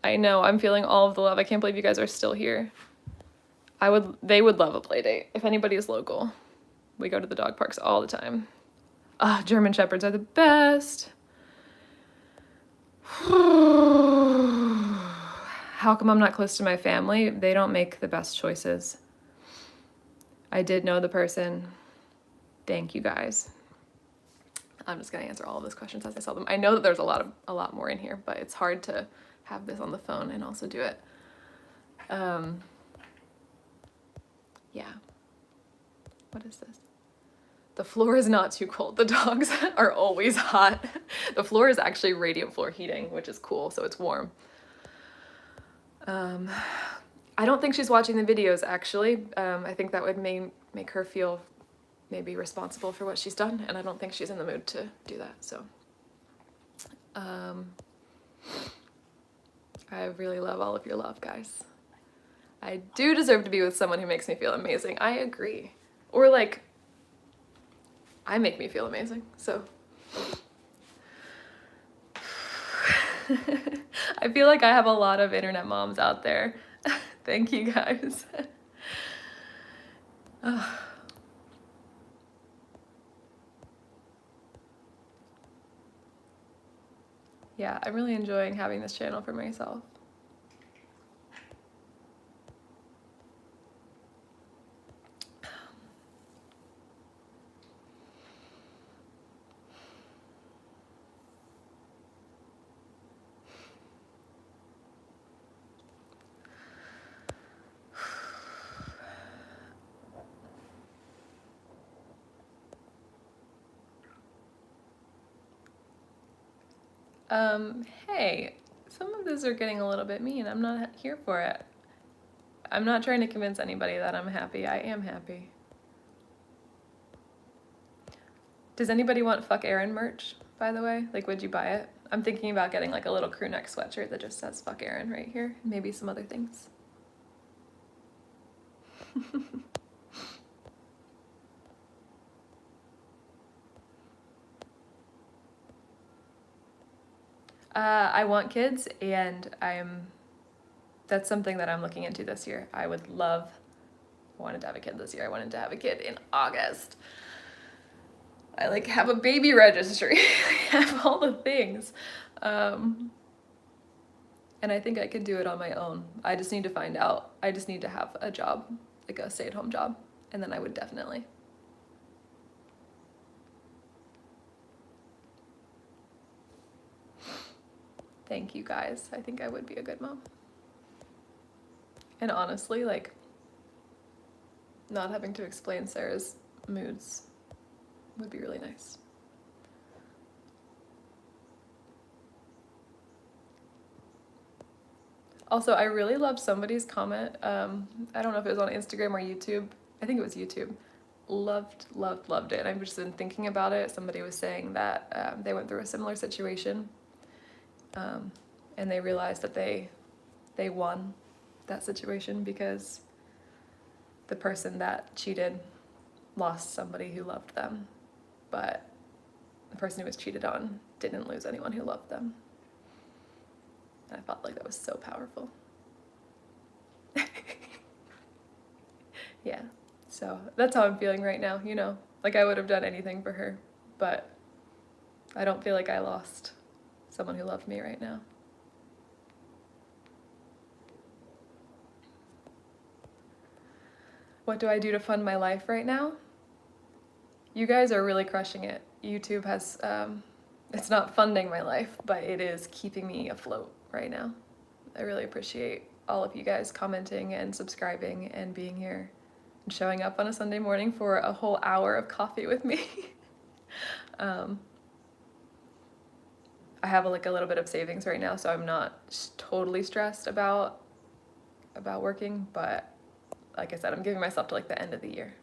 I know, I'm feeling all of the love. I can't believe you guys are still here. They would love a play date if anybody is local. We go to the dog parks all the time. German Shepherds are the best. How come I'm not close to my family? They don't make the best choices. I did know the person. Thank you guys. I'm just gonna answer all of those questions as I saw them. I know that there's a lot more in here, but it's hard to have this on the phone and also do it. Yeah. What is this? The floor is not too cold. The dogs are always hot. The floor is actually radiant floor heating, which is cool, so it's warm. I don't think she's watching the videos, actually. I think that would make her feel maybe responsible for what she's done, and I don't think she's in the mood to do that, so. I really love all of your love, guys. I do deserve to be with someone who makes me feel amazing. I agree. Or like, I make me feel amazing, so. I feel like I have a lot of internet moms out there. Thank you guys. Yeah, I'm really enjoying having this channel for myself. Hey, some of these are getting a little bit mean. I'm not here for it. I'm not trying to convince anybody that I'm happy. I am happy. Does anybody want Fuck Aaron merch, by the way? Like, would you buy it? I'm thinking about getting like a little crew neck sweatshirt that just says Fuck Aaron right here. Maybe some other things. I want kids, and that's something that I'm looking into this year. I wanted to have a kid this year. I wanted to have a kid in August. I like have a baby registry. I have all the things. And I think I could do it on my own. I just need to find out. I just need to have a job, like a stay-at-home job, and then I would definitely. Thank you guys. I think I would be a good mom. And honestly, like, not having to explain Sarah's moods would be really nice. Also, I really loved somebody's comment. I don't know if it was on Instagram or YouTube. I think it was YouTube. Loved it. I've just been thinking about it. Somebody was saying that they went through a similar situation, and they realized that they won that situation because the person that cheated lost somebody who loved them, but the person who was cheated on didn't lose anyone who loved them. I felt like that was so powerful. Yeah, so that's how I'm feeling right now, you know? Like I would have done anything for her, but I don't feel like I lost someone who loved me right now. What do I do to fund my life right now? You guys are really crushing it. YouTube has, it's not funding my life, but it is keeping me afloat right now. I really appreciate all of you guys commenting and subscribing and being here and showing up on a Sunday morning for a whole hour of coffee with me. I have like a little bit of savings right now, so I'm not totally stressed about working, but like I said, I'm giving myself to like the end of the year.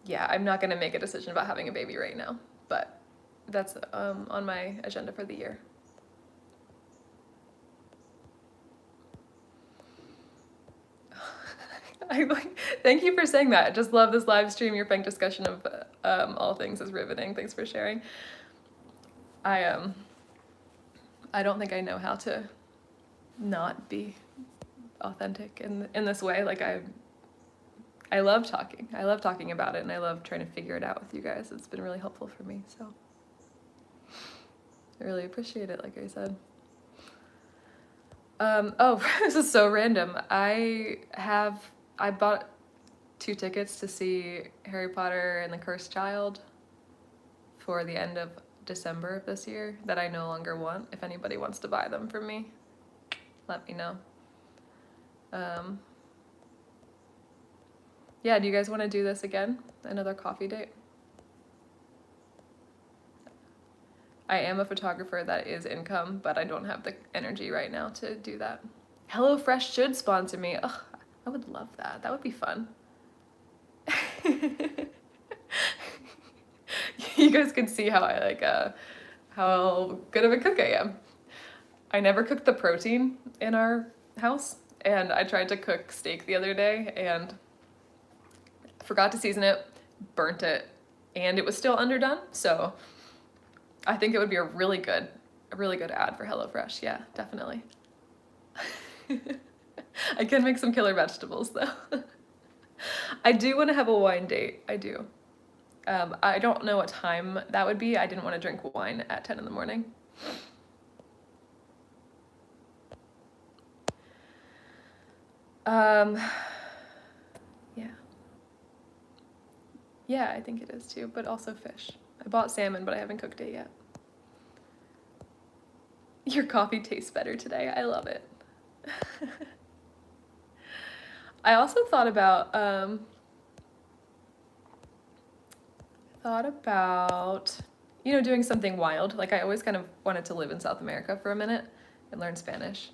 Yeah, I'm not gonna make a decision about having a baby right now, but that's on my agenda for the year. Thank you for saying that. I just love this live stream. Your frank discussion of all things is riveting. Thanks for sharing. I don't think I know how to not be authentic in this way. Like I love talking. I love talking about it, and I love trying to figure it out with you guys. It's been really helpful for me, so I really appreciate it, like I said. Oh, this is so random. I bought 2 tickets to see Harry Potter and the Cursed Child for the end of December of this year that I no longer want. If anybody wants to buy them from me, let me know. Yeah, do you guys want to do this again? Another coffee date? I am a photographer, that is income, but I don't have the energy right now to do that. HelloFresh should sponsor me. Ugh, I would love that. That would be fun. You guys can see how I like how good of a cook I am. I never cooked the protein in our house, and I tried to cook steak the other day and forgot to season it, burnt it, and it was still underdone. So I think it would be a really good ad for HelloFresh. Yeah, definitely. I can make some killer vegetables though. I do want to have a wine date. I do. I don't know what time that would be. I didn't want to drink wine at 10 in the morning. Yeah. Yeah, I think it is too, but also fish. I bought salmon, but I haven't cooked it yet. Your coffee tastes better today. I love it. I also thought about doing something wild. Like I always kind of wanted to live in South America for a minute and learn Spanish.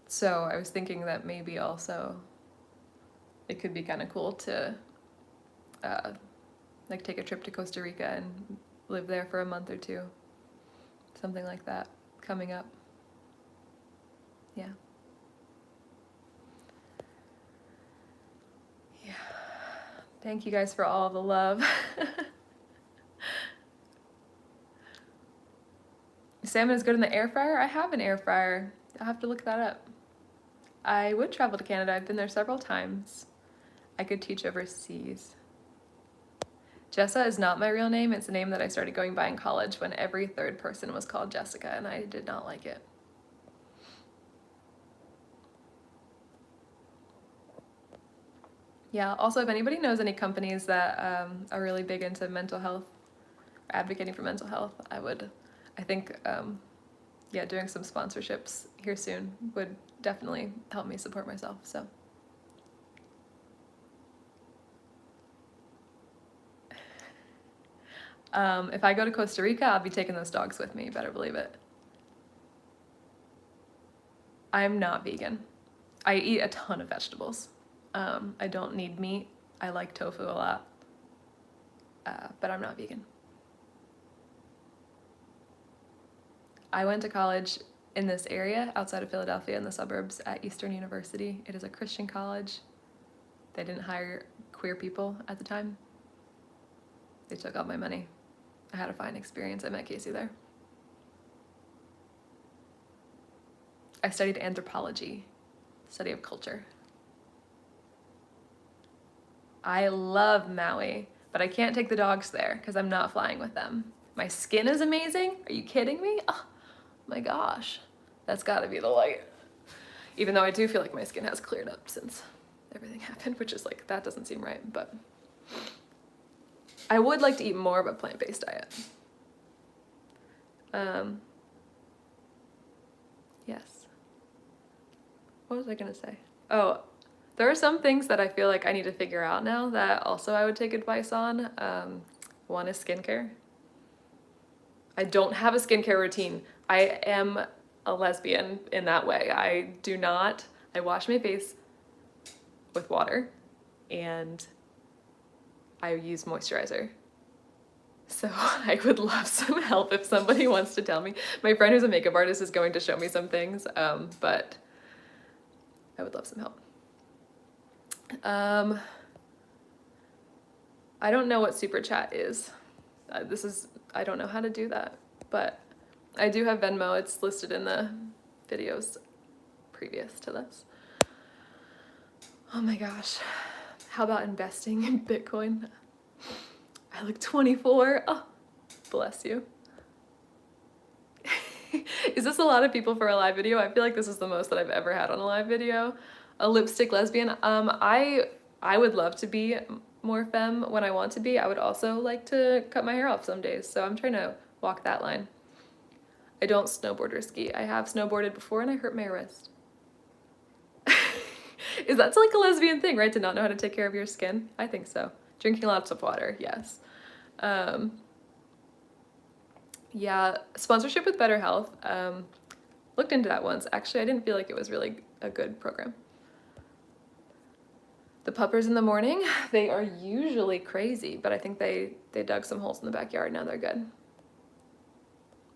So I was thinking that maybe also it could be kind of cool to like take a trip to Costa Rica and live there for a month or 2. Something like that coming up. Yeah. Yeah. Thank you guys for all the love. Salmon is good in the air fryer? I have an air fryer. I'll have to look that up. I would travel to Canada. I've been there several times. I could teach overseas. Jessa is not my real name. It's a name that I started going by in college when every third person was called Jessica, and I did not like it. Yeah, also, if anybody knows any companies that are really big into mental health, or advocating for mental health, I think, yeah, doing some sponsorships here soon would definitely help me support myself, so. If I go to Costa Rica, I'll be taking those dogs with me, you better believe it. I'm not vegan. I eat a ton of vegetables. I don't need meat. I like tofu a lot, but I'm not vegan. I went to college in this area outside of Philadelphia in the suburbs at Eastern University. It is a Christian college. They didn't hire queer people at the time. They took all my money. I had a fine experience. I met Casey there. I studied anthropology, study of culture. I love Maui, but I can't take the dogs there because I'm not flying with them. My skin is amazing. Are you kidding me? Oh my gosh, that's gotta be the light. Even though I do feel like my skin has cleared up since everything happened, which is like, that doesn't seem right, but I would like to eat more of a plant-based diet. Yes. What was I gonna say? Oh, there are some things that I feel like I need to figure out now that also I would take advice on. One is skincare. I don't have a skincare routine. I am a lesbian in that way. I wash my face with water and I use moisturizer. So I would love some help if somebody wants to tell me. My friend who's a makeup artist is going to show me some things, but I would love some help. I don't know what super chat is. I don't know how to do that, but I do have Venmo. It's listed in the videos previous to this. Oh my gosh. How about investing in Bitcoin? I look 24. Oh, bless you. Is this a lot of people for a live video? I feel like this is the most that I've ever had on a live video. A lipstick lesbian. I would love to be more femme when I want to be. I would also like to cut my hair off some days, so I'm trying to walk that line. I don't snowboard or ski. I have snowboarded before and I hurt my wrist. That's like a lesbian thing, right? To not know how to take care of your skin? I think so. Drinking lots of water, yes. Yeah, sponsorship with Better Health. Looked into that once. Actually, I didn't feel like it was really a good program. The puppers in the morning, they are usually crazy, but I think they dug some holes in the backyard. Now they're good.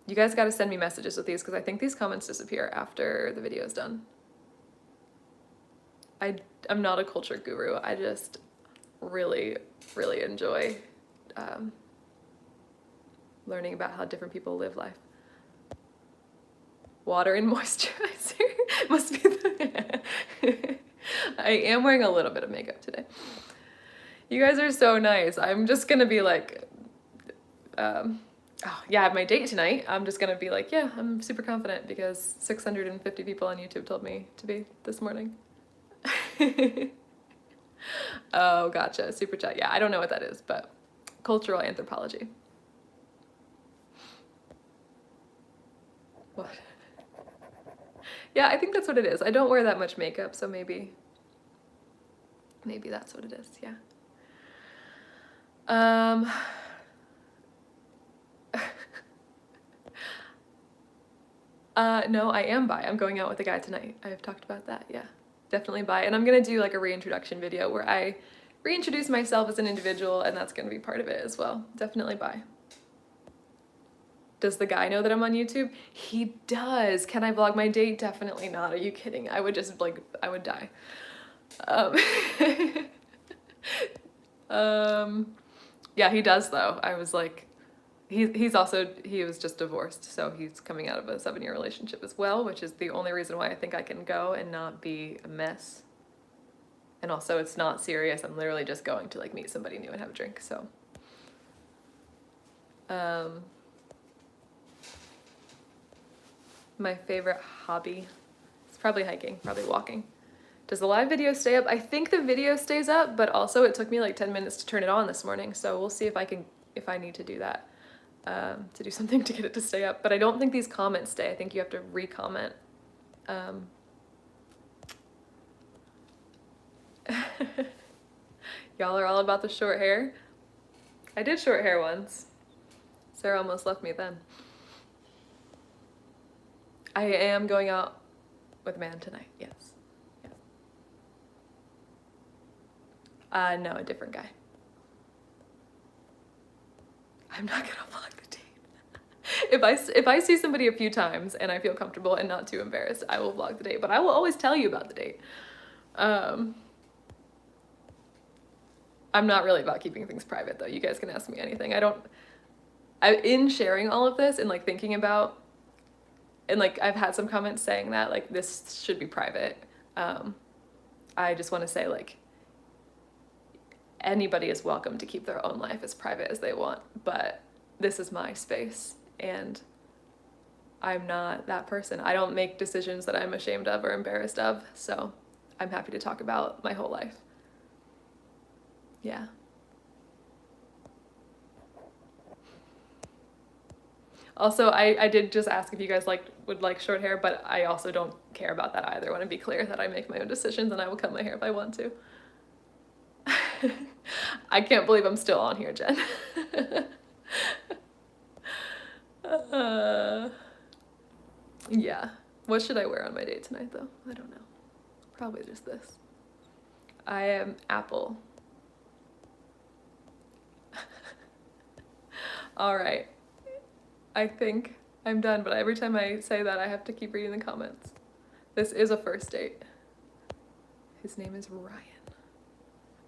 You guys got to send me messages with these because I think these comments disappear after the video is done. I'm not a culture guru. I just really, really enjoy learning about how different people live life. Water and moisturizer must be the... I am wearing a little bit of makeup today. You guys are so nice. I'm just gonna be like, oh yeah, I have my date tonight. I'm just gonna be like, yeah, I'm super confident because 650 people on YouTube told me to be this morning. Oh, gotcha. Super chat. Yeah, I don't know what that is, but cultural anthropology. What? Yeah, I think that's what it is. I don't wear that much makeup, so maybe that's what it is, yeah. No, I am bi. I'm going out with a guy tonight. I've talked about that, yeah. Definitely bi. And I'm gonna do like a reintroduction video where I reintroduce myself as an individual, and that's gonna be part of it as well. Definitely bi. Does the guy know that I'm on YouTube? He does. Can I vlog my date? Definitely not. Are you kidding? I would just like, I would die. Yeah, he does though. I was like, he was just divorced, so he's coming out of a 7-year relationship as well, which is the only reason why I think I can go and not be a mess. And also, it's not serious. I'm literally just going to like meet somebody new and have a drink. So, my favorite hobby is probably hiking, probably walking. Does the live video stay up? I think the video stays up, but also it took me like 10 minutes to turn it on this morning. So we'll see if I need to do that, to do something to get it to stay up. But I don't think these comments stay. I think you have to re-comment. Y'all are all about the short hair. I did short hair once. Sarah almost left me then. I am going out with a man tonight, yes. No, a different guy. I'm not gonna vlog the date. If I see somebody a few times and I feel comfortable and not too embarrassed, I will vlog the date, but I will always tell you about the date. I'm not really about keeping things private though. You guys can ask me anything. In sharing all of this and like thinking about, and like I've had some comments saying that like this should be private. I just want to say like anybody is welcome to keep their own life as private as they want, but this is my space and I'm not that person. I don't make decisions that I'm ashamed of or embarrassed of, so I'm happy to talk about my whole life. Yeah. Also, I did just ask if you guys would like short hair, but I also don't care about that either. I want to be clear that I make my own decisions and I will cut my hair if I want to. I can't believe I'm still on here, Jen. Yeah. What should I wear on my date tonight, though? I don't know. Probably just this. I am apple. All right. I think I'm done, but every time I say that, I have to keep reading the comments. This is a first date. His name is Ryan.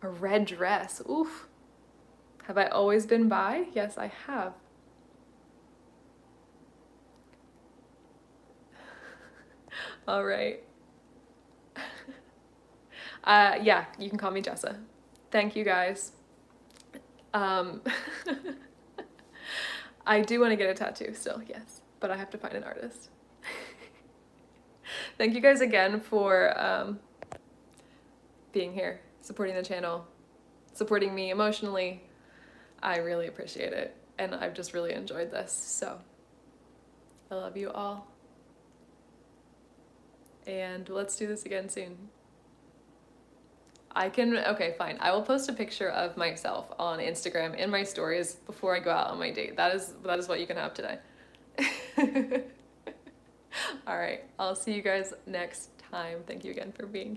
A red dress. Oof. Have I always been bi? Yes, I have. All right. Yeah, you can call me Jessa. Thank you guys. I do want to get a tattoo still, yes, but I have to find an artist. Thank you guys again for being here, supporting the channel, supporting me emotionally. I really appreciate it, and I've just really enjoyed this, so I love you all. And let's do this again soon. Okay, fine. I will post a picture of myself on Instagram in my stories before I go out on my date. That is what you can have today. All right, I'll see you guys next time. Thank you again for being here.